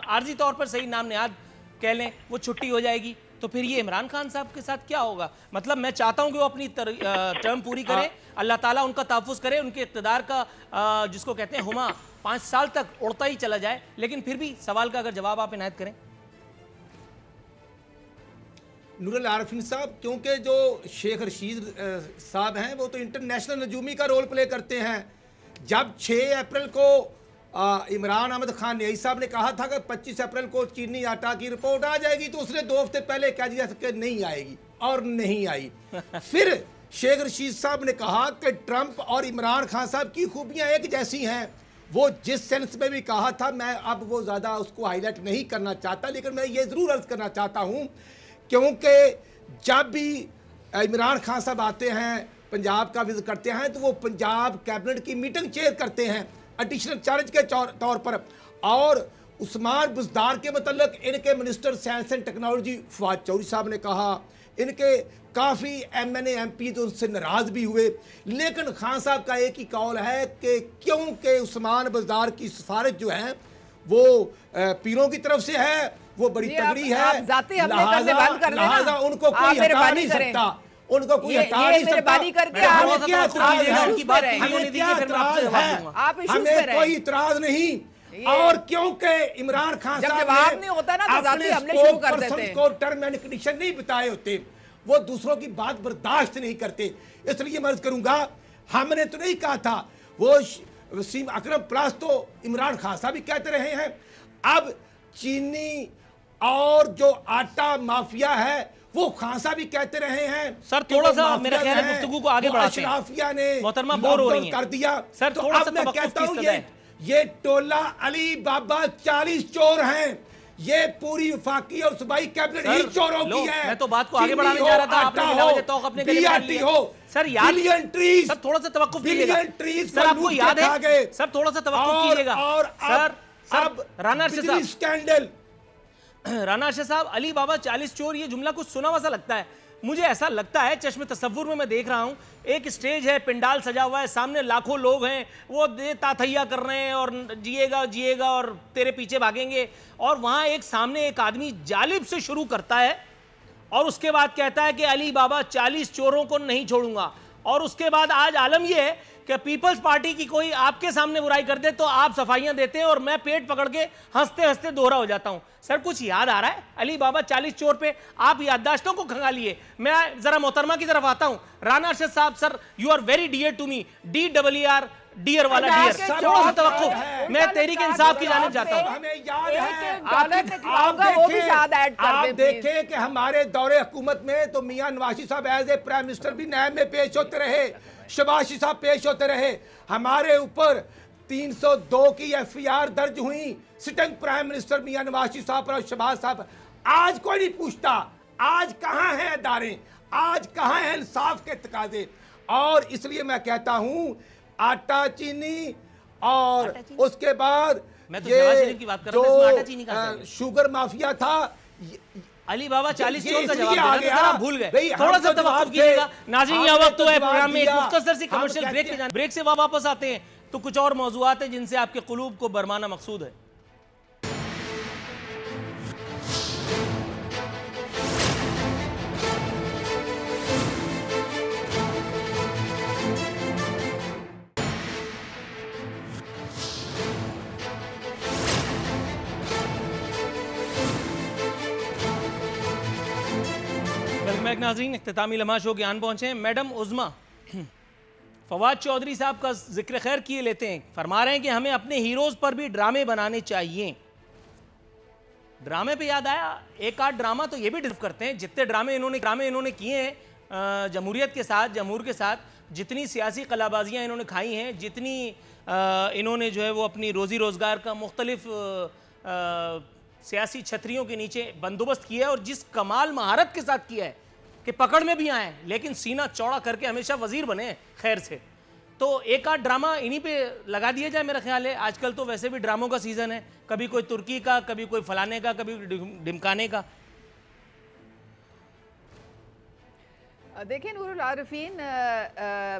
आर्जी तौर पर सही नाम नेहाद कह लें, वो छुट्टी हो जाएगी। तो फिर ये इमरान खान साहब के साथ क्या होगा? मतलब मैं चाहता हूं कि वो अपनी टर्म पूरी करें, अल्लाह ताला उनका तहफ़्फ़ुज़ करे, उनके इक़्तिदार का जिसको कहते हैं हुमा 5 साल तक उड़ता ही चला जाए। लेकिन फिर भी सवाल का अगर जवाब आप इनायत करें। नूरुल आरफीन साहब, क्योंकि जो शेख रशीद साहब हैं वो तो इंटरनेशनल नजूमी का रोल प्ले करते हैं। जब 6 अप्रैल को इमरान अहमद खान न्याई साहब ने कहा था कि 25 अप्रैल को चीनी आटा की रिपोर्ट आ जाएगी, तो उसने 2 हफ्ते पहले कह दिया था कि नहीं आएगी, और नहीं आई। फिर शेख रशीद साहब ने कहा कि ट्रंप और इमरान खान साहब की खूबियां एक जैसी हैं। वो जिस सेंस में भी कहा था, मैं अब वो ज़्यादा उसको हाईलाइट नहीं करना चाहता, लेकिन मैं ये ज़रूर अर्ज़ करना चाहता हूँ, क्योंकि जब भी इमरान खान साहब आते हैं, पंजाब का विजिट करते हैं, तो वो पंजाब कैबिनेट की मीटिंग चेयर करते हैं एडिशनल चार्ज के तौर पर। और उस्मान बुज़दार के मतलब इनके minister science and technology Fawad Chaudhry साहब ने कहा, इनके काफ़ी MNA MP तो उनसे नाराज़ भी हुए। लेकिन खान साहब का एक ही कौल है कि क्योंकि उस्मान बुज़दार की सिफारिश जो है वो पीरों की तरफ से है, वो बड़ी तगड़ी है, लिहाजा उनको कोई हटा नहीं सकता, उनको कोई हटा नहीं सकता। हमें कोई इतराज नहीं। और क्योंकि इमरान खान साहब ने अपने स्पोक्सपर्सन को टर्म एंड कंडीशन नहीं बताए होते, वो दूसरों की बात बर्दाश्त नहीं करते। इसलिए मैं अर्ज करूंगा, हमने तो नहीं कहा था, वो वसीम अकरम प्लस तो इमरान खान साहब भी कहते रहे हैं। अब चीनी और जो आटा माफिया है वो खान साहब भी कहते रहे हैं। सर थोड़ा सा मेरा ख्याल है गुफ्तगू को आगे बढ़ाते हैं। अशराफिया ने मोहतरमा बोर हो रही हैं कर दिया। सर तो थोड़ा अब सा मैं कहता हूं ये टोला अली बाबा 40 चोर हैं, ये पूरी वफाकी और सूबाई कैबिनेट ही चोरों की है। मैं तो बात को आगे बढ़ाने जा रहा था, आपने बिला वजह तौक अपने गले में डाल लिया। सर याद, सर थोड़ा सा तवक्कुफ कीजिएगा। सर आपको याद है, सर थोड़ा सा तवक्कुफ कीजिएगा। सर राना अर्शद साहब, स्कैंडल, राना अर्शद साहब, अली बाबा 40 चोर, ये जुमला कुछ सुना हुआ सा लगता है। मुझे ऐसा लगता है, चश्मे तसव्वुर में मैं देख रहा हूं, एक स्टेज है, पिंडाल सजा हुआ है, सामने लाखों लोग हैं, वो ताथैया कर रहे हैं और जिएगा जिएगा और तेरे पीछे भागेंगे, और वहां एक सामने एक आदमी जालिब से शुरू करता है और उसके बाद कहता है कि अली बाबा 40 चोरों को नहीं छोड़ूंगा। और उसके बाद आज आलम यह है कि पीपल्स पार्टी की कोई आपके सामने बुराई कर दे तो आप सफाइयां देते हैं और मैं पेट पकड़ के हंसते हंसते दोहरा हो जाता हूं। सर कुछ याद आ रहा है अली बाबा 40 चोर पे? आप याददाश्तों को खंगालिए। मैं जरा मोहतरमा की तरफ आता हूं। राना अर्शद साहब, sir you are very dear to me, DEER, dear वाला डियर, थोड़ा सा तवक्कुफ, मैं तहरीक इंसाफ की जानिब जाता हूं। हमें याद है, आप देखें कि हमारे दौरे हुकूमत में तो मियां नवाज साहब एज ए प्राइम मिनिस्टर भी नैब में पेश होते रहे, शहबाज साहब पेश होते रहे, हमारे ऊपर 302 की FIR दर्ज हुई सिटिंग प्राइम मिनिस्टर मियां नवाज साहब और शहबाज साहब। आज कोई नहीं पूछता, आज कहां हैं अदारे, आज कहां हैं इंसाफ के तकाजे। और इसलिए मैं कहता हूं आटा चीनी और उसके बाद मैं तो ये की बात कर रहा हूं, आटा चीनी का शुगर माफिया था, अली बाबा 40 चोर का जवाब आ गया, आप भूल गए। थोड़ा सा तवक्कुफ कीजिएगा नाज़रीन, यह वक्त तो है प्रोग्राम में एक मुख्तसर सी कमर्शियल ब्रेक से वापस आते हैं तो कुछ और मौज़ूआत हैं जिनसे आपके कुलूब को बरमाना मकसूद है। नाज़रीन, इख्तितामी लम्हा शो के आन पहुंचे हैं। मैडम उज़्मा फवाद चौधरी साहब का जिक्र खैर किए लेते हैं, फरमा रहे हैं कि हमें अपने हीरोज़ पर भी ड्रामे बनाने चाहिए। ड्रामे पे याद आया, एक आध ड्रामा तो ये भी डिस्कस करते हैं, जितने ड्रामे इन्होंने किए हैं जमहूरियत के साथ, जमहूर के साथ, जितनी सियासी कलाबाजियाँ इन्होंने खाई हैं, जितनी इन्होंने जो है वो अपनी रोज़ी रोज़गार का मुख्तलिफ सियासी छतरियों के नीचे बंदोबस्त किया है और जिस कमाल महारत के साथ किया है कि पकड़ में भी आए लेकिन सीना चौड़ा करके हमेशा वजीर बने खैर से। तो एक आध ड्रामा इन्हीं पे लगा दिया जाए, मेरा ख्याल है। आजकल तो वैसे भी ड्रामों का सीजन है, कभी कोई तुर्की का, कभी कोई फलाने का, कभी ढिमकाने का। देखिए नूरुल आरिफीन,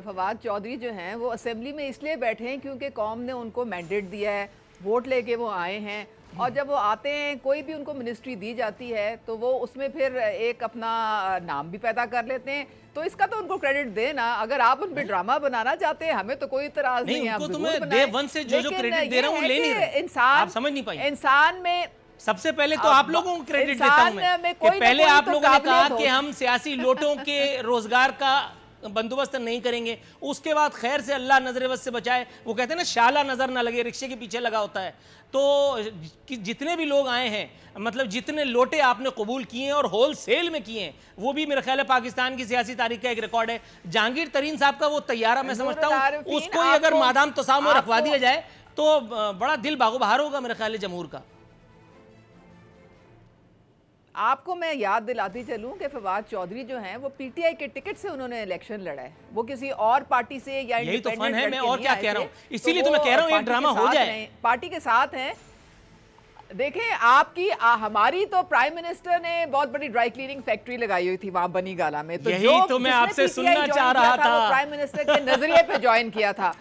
फवाद चौधरी जो हैं वो असेंबली में इसलिए बैठे हैं क्योंकि कौम ने उनको मैंडेट दिया है, वोट लेके वो आए हैं, और जब वो आते हैं कोई भी उनको मिनिस्ट्री दी जाती है तो वो उसमें फिर एक अपना नाम भी पैदा कर लेते हैं। तो इसका तो उनको क्रेडिट देना, अगर आप उन पे ड्रामा बनाना चाहते हैं हमें तो कोई इतराज नहीं है, आप ज़रूर बनाएं। डे वन से जो क्रेडिट दे रहा हूं ले नहीं रहे, इंसान, आप समझ नहीं पाई। इंसान में सबसे पहले तो आप लोगों को क्रेडिट देता हूं मैं कि पहले आप लोगों ने कहा कि हम सियासी लोटों के रोजगार का बंदोबस्त नहीं करेंगे, उसके बाद खैर से अल्लाह नजर बस से बचाए, वो कहते हैं ना शाला नजर ना लगे, रिक्शे के पीछे लगा होता है। तो जितने भी लोग आए हैं, मतलब जितने लोटे आपने कबूल किए हैं और होल सेल में किए हैं, वो भी मेरा ख्याल है पाकिस्तान की सियासी तारीख का एक रिकॉर्ड है। जहांगीर तरीन साहब का वो तैयारा मैं समझता हूँ, उसको ही अगर मादाम तसाम में रखवा दिया जाए तो बड़ा दिल बागो बहार होगा मेरा ख्याल है जमहूर का। आपको मैं याद दिलाती चलूं कि फवाद चौधरी जो हैं वो PTI के टिकट से उन्होंने इलेक्शन लड़ा है, वो किसी और पार्टी से या यही तो फन है, मैं और क्या कह रहा हूं, इसीलिए तो मैं कह रहा हूं एक ड्रामा हो जाए, पार्टी के साथ हैं। देखें आपकी हमारी तो प्राइम मिनिस्टर ने बहुत बड़ी ड्राई क्लीनिंग फैक्ट्री लगाई हुई थी वहां बनी गाला में, तो यही तो मैं आपसे सुनना चाह रहा था, प्राइम मिनिस्टर के नजरिए पे ज्वाइन किया था।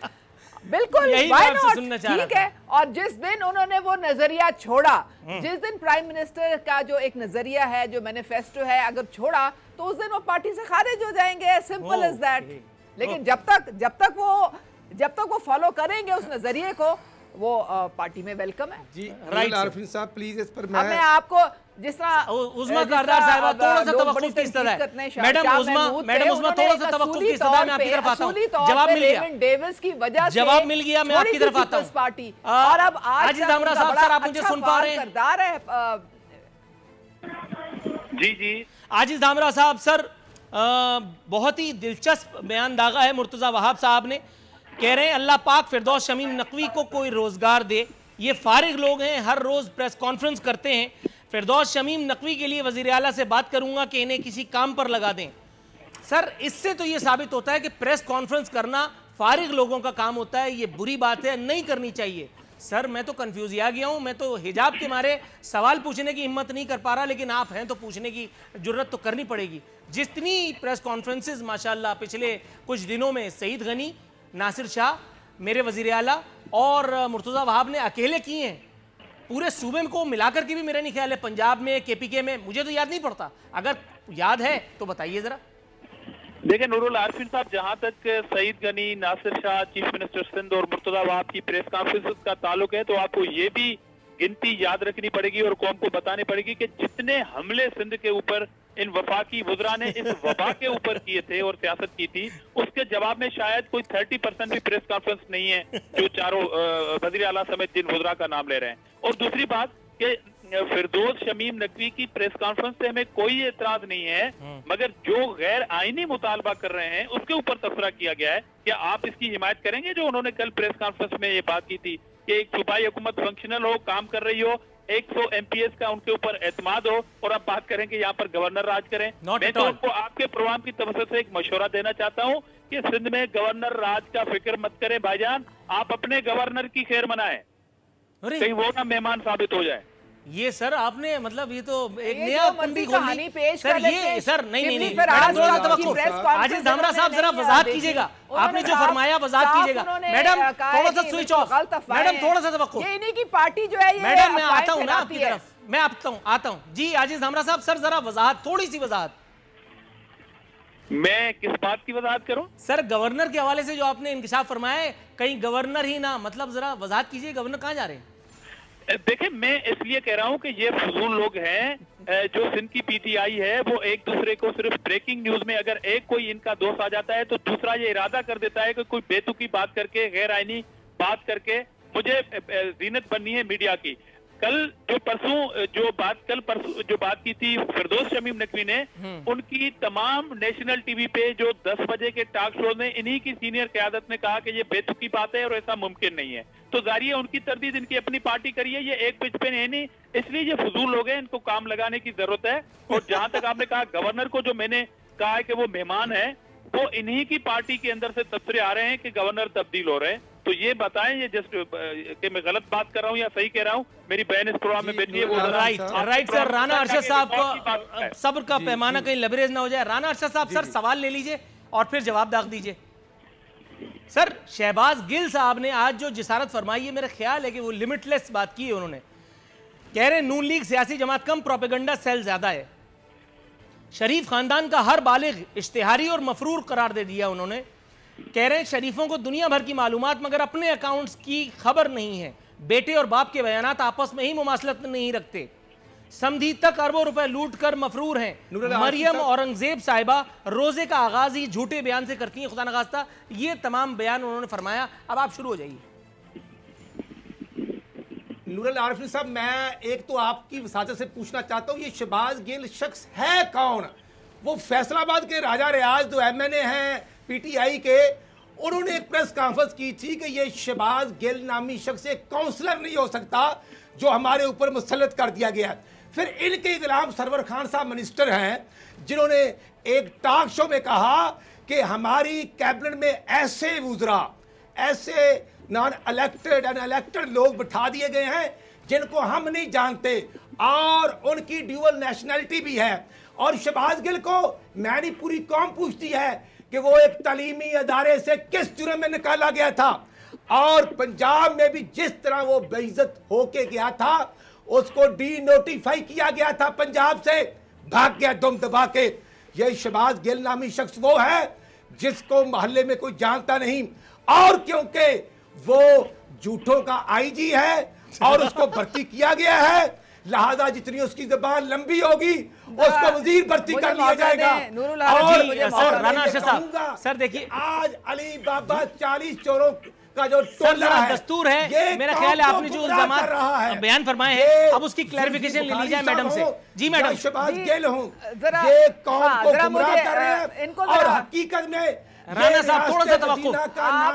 बिल्कुल ठीक है। और जिस दिन उन्होंने वो नजरिया छोड़ा, जिस दिन प्राइम मिनिस्टर का जो एक नजरिया है, जो मैनिफेस्टो है, अगर छोड़ा तो उस दिन वो पार्टी से खारिज हो जाएंगे, सिंपल इज दैट। लेकिन जब तक वो फॉलो करेंगे उस नजरिए को, वो पार्टी में वेलकम है। जी राइट आरिफीन साहब प्लीज इस पर मैं आपको जिस तरह उज़्मा कारदार साहिबा थोड़ा सा तवक्कुफ की इस्तदा है। मैडम उज़्मा थोड़ा सा तवक्कुफ की इस्तदा है, मैं आपकी तरफ आता हूं। जवाब मिल गया, डेविस की वजह से जवाब मिल गया, मैं आपकी तरफ आता हूं। पार्टी और अब आजिज़ धामरा साहब, सर आप मुझे सुन पा रहे हैं? जी जी आजिज़ धामरा साहब, सर बहुत ही दिलचस्प बयान दागा है मुर्तज़ा वहाब साहब ने, कह रहे हैं अल्लाह पाक फिरदौस शमीम नकवी को कोई रोजगार दे, ये फारिग लोग हैं, हर रोज प्रेस कॉन्फ्रेंस करते हैं। फिरदौस शमीम नकवी के लिए वजीर आला से बात करूंगा कि इन्हें किसी काम पर लगा दें। सर, इससे तो ये साबित होता है कि प्रेस कॉन्फ्रेंस करना फारिग लोगों का काम होता है। ये बुरी बात है, नहीं करनी चाहिए। सर, मैं तो कंफ्यूज आ गया हूं, मैं तो हिजाब के मारे सवाल पूछने की हिम्मत नहीं कर पा रहा, लेकिन आप हैं तो पूछने की जुर्रत तो करनी पड़ेगी। जितनी प्रेस कॉन्फ्रेंसेस माशाल्लाह पिछले कुछ दिनों में सईद गनी, नासिर शाह, मेरे वजीर आला और मुर्तज़ा वहाब ने अकेले किए हैं, पूरे सूबे को मिलाकर के भी मेरा नहीं ख्याल है पंजाब में, केपीके में, मुझे तो याद नहीं पड़ता। अगर याद है तो बताइए जरा। देखिए नूरुल आरिफीन साहब, जहां तक सईद गनी, नासिर शाह, चीफ मिनिस्टर सिंध और मुर्तजा वहाब की प्रेस कॉन्फ्रेंस का ताल्लुक है, तो आपको ये भी गिनती याद रखनी पड़ेगी और कौम को बतानी पड़ेगी कि जितने हमले सिंध के ऊपर इन वफाकी वुज़रा ने इस वबा के ऊपर किए थे और सियासत की थी, उसके जवाब में शायद कोई 30% भी प्रेस कॉन्फ्रेंस नहीं है जो चारों वज़ीर आला समेत जिन वुज़रा का नाम ले रहे हैं। और दूसरी बात कि फिरदौस शमीम नकवी की प्रेस कॉन्फ्रेंस से हमें कोई एतराज नहीं है, मगर जो गैर आईनी मुतालबा कर रहे हैं उसके ऊपर तबसरा किया गया है। क्या आप इसकी हिमायत करेंगे जो उन्होंने कल प्रेस कॉन्फ्रेंस में ये बात की थी कि एक सूबाई हुकूमत फंक्शनल हो, काम कर रही हो, 100 MPS का उनके ऊपर एतमाद हो, और आप बात करें कि यहाँ पर गवर्नर राज करें? मैं तो आपको आपके प्रोग्राम की तरफ से एक मशवरा देना चाहता हूँ कि सिंध में गवर्नर राज का फिक्र मत करें भाईजान, आप अपने गवर्नर की खैर मनाएं, कहीं वो ना मेहमान साबित हो जाए। ये सर आपने मतलब ये तो एक नया कुंडी कहानी पेश सर, ये सर नहीं आजिज धामरा साहब जरा वजाहत कीजिएगा, आपने जो फरमाया वजाहत कीजिएगा। मैडम थोड़ा सा स्विच ऑफ, मैडम थोड़ा सा तवक्को, ये इन्हीं की पार्टी जो है ये मैडम मैं आता हूँ ना आपकी तरफ, मैं आता हूँ जी। आजिज धामरा साहब सर जरा वजाहत, थोड़ी सी वजाहत। मैं किस बात की वजाहत करूं? सर गवर्नर के हवाले से जो आपने इंकिशाफ फरमाया है, कहीं गवर्नर ही ना, मतलब जरा वजाहत कीजिए, गवर्नर कहाँ जा रहे हैं? देखिए मैं इसलिए कह रहा हूं कि ये फजूल लोग हैं जो सिंध की PTI है, वो एक दूसरे को सिर्फ ब्रेकिंग न्यूज में अगर एक कोई इनका दोस्त आ जाता है तो दूसरा ये इरादा कर देता है कि कोई बेतुकी बात करके, गैर आईनी बात करके मुझे जीनत बननी है मीडिया की। कल जो बात की थी फिरदौस शमीम नकवी ने, उनकी तमाम नेशनल टीवी पे जो 10 बजे के टॉक शो में इन्हीं की सीनियर क़यादत ने कहा कि ये बेतुकी बात है और ऐसा मुमकिन नहीं है। तो जारी है उनकी तरदीद, इनकी अपनी पार्टी करिए, ये एक पिच पे है नहीं, इसलिए ये फजूल लोग हैं, इनको काम लगाने की जरूरत है। और जहां तक आपने कहा गवर्नर को, जो मैंने कहा है कि वो मेहमान है, वो इन्हीं की पार्टी के अंदर से तबसरे आ रहे हैं कि गवर्नर तब्दील हो रहे हैं। तो ये बताएं ये जस्ट कि मैं गलत बात कर रहा हूं या सही कह रहा हूं? मेरी बहन इस प्रोग्राम में बैठी है, वो राइट सर। राना अरशद साहब को सब्र का पैमाना कहीं लबरेज ना हो जाए। राना अरशद साहब सर सवाल ले लीजिए और फिर जवाब दाग दीजिए। सर शहबाज गिल साहब ने आज जो जिसारत फरमाई है, मेरा ख्याल है कि वो लिमिटलेस बात की है। उन्होंने कह रहे नून लीग सियासी जमात कम, प्रोपेगेंडा सेल ज्यादा है। शरीफ खानदान का हर बालिग इश्तिहारी और मफरूर करार दे दिया उन्होंने। कह रहे हैं शरीफों को दुनिया भर की मालूमात मगर अपने अकाउंट्स की खबर नहीं है। बेटे और बाप के बयानात आपस में ही मुमासलत नहीं रखते। समधी तक अरबों रुपए लूट कर मफरूर हैं। मरियम औरंगजेब साहिबा रोजे का आगाज ही झूठे बयान से करती हैं, खुदा नखास्ता। ये तमाम बयान उन्होंने फरमाया। अब आप शुरू हो जाइए। नूरुल आरिफीन साहब, मैं एक तो आपकी वसाजत से पूछना चाहता हूँ, ये शहबाज गिल शख्स है कौन? वो फैसलाबाद के राजा रियाज जो MNA हैं PTI के, उन्होंने एक प्रेस कॉन्फ्रेंस की थी कि ये शहबाज गिल नामी शख्स एक काउंसलर नहीं हो सकता जो हमारे ऊपर मुसल्लत कर दिया गया है। फिर इनके गुलाम सरवर खान साहब मिनिस्टर हैं, जिन्होंने एक टॉक शो में कहा कि हमारी कैबिनेट में ऐसे वुज़रा, ऐसे नॉन इलेक्टेड एंड इलेक्टेड लोग बिठा दिए गए हैं जिनको हम नहीं जानते, और उनकी ड्यूअल नेशनलिटी भी है। और शहबाज गिल को मैंने पूरी कौम पूछती है कि वो एक तालीमी अदारे से किस जुर्म में निकाला गया था, और पंजाब में भी जिस तरह वो बेइज्जत होके गया था, उसको डी-नोटिफाई किया गया था पंजाब से, भाग गया दुम दबा के। ये शहबाज गिल नामी शख्स वो है जिसको मोहल्ले में कोई जानता नहीं, और क्योंकि वो झूठों का IG है और उसको भर्ती किया गया है, लिहाजा जितनी उसकी जबान लंबी होगी उसको वजीर भर्ती कर लिया जाएगा। और राना अरशद साहब सर देखिए, आज अली बाबा 40 चोरों का जो टोला है, दस्तूर है, मेरा ख्याल है आपने जो इल्जामात बयान फरमाए हैं अब उसकी क्लैरिफिकेशन ले ली जाए मैडम से। जी मैडम। शहबाज गिल हूं, ये कौम को गुमराह कर रहे हैं और हकीकत में राणा साहब थोड़ा सा तवक्कुफ,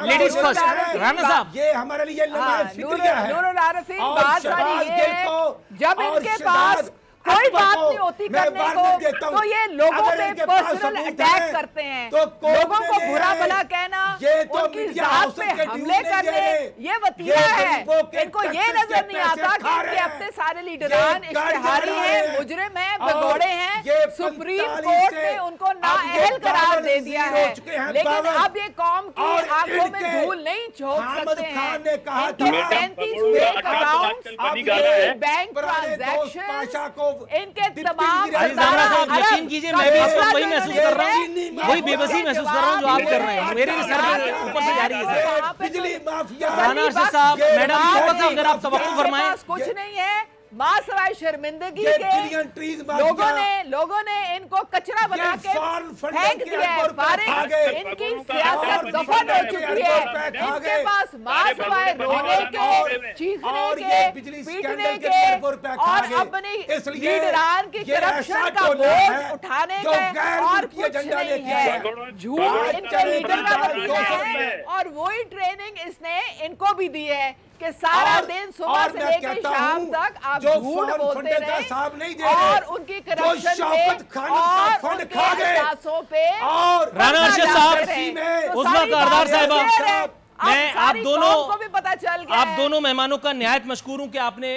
लेडीज फर्स्ट। राणा साहब, ये हमारे लिए फिक्रिया है। नूरुल आरिफीन, और बात शहबाज सारी गिल है को जब और इनके शहबाज पास कोई अकबर बात को नहीं होती मैं करने वार्निंग देता को, हूं। तो ये लोगों अगर पे इनके पास पर्सनल सबूत अटैक है, करते हैं, तो कोर्ट लोगों को में बुरा ले भला आए। कहना, ये तो उनकी मीडिया जात हाउस पे के ड्यूज हमले नहीं दे करने, रहे। ये वतीरा ये है। गरीबों के इनको ये टैक्सेस नजर के नहीं आता पैसे कि खा इनके रहे हैं। अपने सारे लीडरान ये इश्तिहारी कर हैं, रहे हैं। मुजरिम हैं, और भगोड़े हैं। ये सुप्रीम 45 कोर्ट से ने उनको अब ये नाअहल करार दे 52 दिया हो है, चुके हैं, लेकिन 52। अब ये कौम की और आंखों में इनके धूल नहीं झोंक हामिद सकते हैं। खान ने कहा इनके था, मैडम, 35 बड़ौदा फेक अड्डा तो अकाउंट्स, आजकल बनी गाना है। बैंक पुराने दोस्त पाशा ट्रांजैक्शन, को इनके डिप्टी तमाम वजीर अजीज हमरा साहब, अरब यकीन कीजिए का मैं भी इस वक्त मसला वही जो महसूस इन्होंने कर रहा हूँ, है, वही बेबसी महसूस कर रहा हूँ जो आप कर रहे हैं। मेरे भी सर पे ऊपर से जा रही है सर। बिजली माफिया राणा अरशद साहब, ये मैडम बात थोड़ा सा नहीं, अगर आप तवक्कुफ इनके फरमाएं। पास कुछ नहीं है, माँ सवाए शर्मिंदगी ये के। बिलियन ट्रीज माफिया, लोगों ने इनको कचरा बना के फॉरेन फंडिंग फेंक के दिया है। अंदर फारिग खा गए। इनकी और सियासत बनी दफन बना हो है, चुकी बनी है। बना है। इनके पास माँ अरे सवाए बनी रोने बना के, है। चीखने और के, ये बिजली पीटने स्कैंडल के के तौर पर खा और गए। अपनी इसलिए लीडरान की ये करप्शन ऐसा का टोला बोझ है उठाने जो का गैर और मुल्की कुछ एजेंडा नहीं लेके है। आया। झूठ इनके लीडर का वतीरा 200 है में। और वही ट्रेनिंग इसने इनको भी दी है कि सारा दिन सुबह से लेकर शाम तक आप जो झूठ फॉरेन बोलते फंडिंग का रहे हिसाब नहीं दे रहे, और उनकी करप्शन शौकत पे खान का और फंड उनके खा गए एहसासों पे और राणा अरशद पर्दा साहब, डालते रहे। तो उस्मा सारी कारदार बात साहिबा, क्लियर है। मैं अब सारी आप कौम को भी पता चल गया आप है। दोनों मेहमानों का निहायत मशकूर हूं कि आपने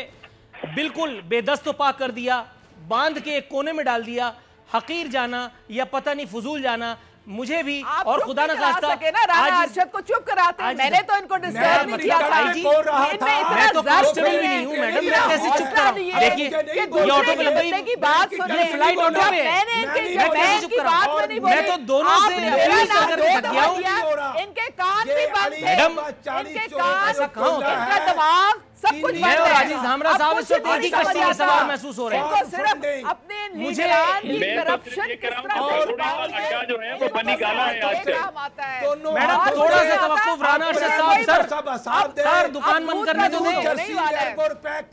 बिल्कुल बेदस्त पा कर दिया, बांध के एक कोने में डाल दिया। हकीर जाना या पता नहीं फजूल जाना मुझे भी आप और चुप खुदा नहीं न करा खास्ता सके ना, राणा अरशद को चुप कराते हैं। आज मैंने तो इनको डिस्टर्ब नहीं किया था। भाई जी, बोल रहा इनमें था। इतना मैं तो ज़ब्त कांस्टेबल भी है, नहीं हूं मैडम, इतना मैं कैसे चुप हौसला कराऊं? नहीं है देखिए, कि ये दूसरे ऑटो के में बंदे की बात सुन ये रहे हैं। फ्लाइट ऑटो जब पे है। मैंने इनके मैं जब कैसे बैंक चुप की कराऊं? बात में नहीं बोली, मैं तो दोनों से आपने अपील मेरा कर नाम करके दो थक गया दफा हूं। लिया, इनके कान भी बंद थे, मैडम, इनके कान, ऐसा कहाँ होता है? इनका दिमाग सब कुछ मैं और बंद है। अजीज हमरा अब साहब कुछ इस वक्त नहीं एक ही समझ कश्ती में आता। सवार महसूस हो रहे हैं। इनको सिर्फ अपने मुझे- लीडरान की मैं तो करप्शन ये किस कह रहा तरह हूं, से बड़ौदा छुपानी है, अड्डा जो है वो इनको बनी गाना है सिर्फ आज एक से। काम आता है। दोनों मैडम और थोड़ा मुझे सा आता तवक्कुफ, है, राणा अब अरशद मुझे साहब, कोई सर सब आसाब दे। सर दुकान अब बंद दूध करने का तो दूध दें। होने ही वाला है।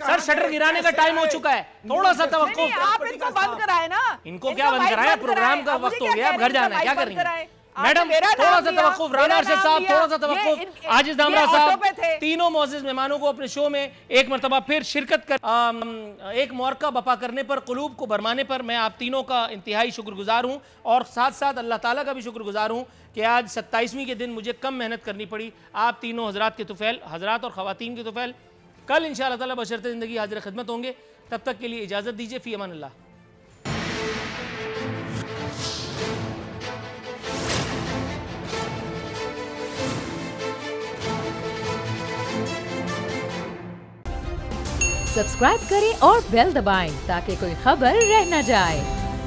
सर शटर गिराने का टाइम हो चुका है, थोड़ा सा नहीं, तवक्कुफ। आप इनको बंद कराए ना। इनको क्या बंद कराया? प्रोग्राम का वक्त हो गया, अब घर जाना है, क्या कर रही हैं? मैडम थोड़ा सा तवक्कुफ, राणा अरशद साहब थोड़ा सा तवक्कुफ। आजिज हमरा साहब, तीनों मोअज़्ज़िज़ मेहमानों को अपने शो में एक मरतबा फिर शिरकत कर एक मौका बपा करने पर, क़ुलूब को भरमाने पर मैं आप तीनों का इंतहाई शुक्रगुजार हूँ और साथ साथ अल्लाह ताला का भी शुक्रगुजार हूँ कि आज 27वीं के दिन मुझे कम मेहनत करनी पड़ी। आप तीनों हज़रात के तुफ़ैल, हज़रात और ख़वातीन के तुफ़ैल, कल इंशाअल्लाह ताला बशर्ते ज़िंदगी हाज़िर खिदमत होंगे। तब तक के लिए इजाज़त दीजिए। फ़ी अमान अल्लाह। सब्सक्राइब करें और बेल दबाएं ताकि कोई खबर रह न जाए।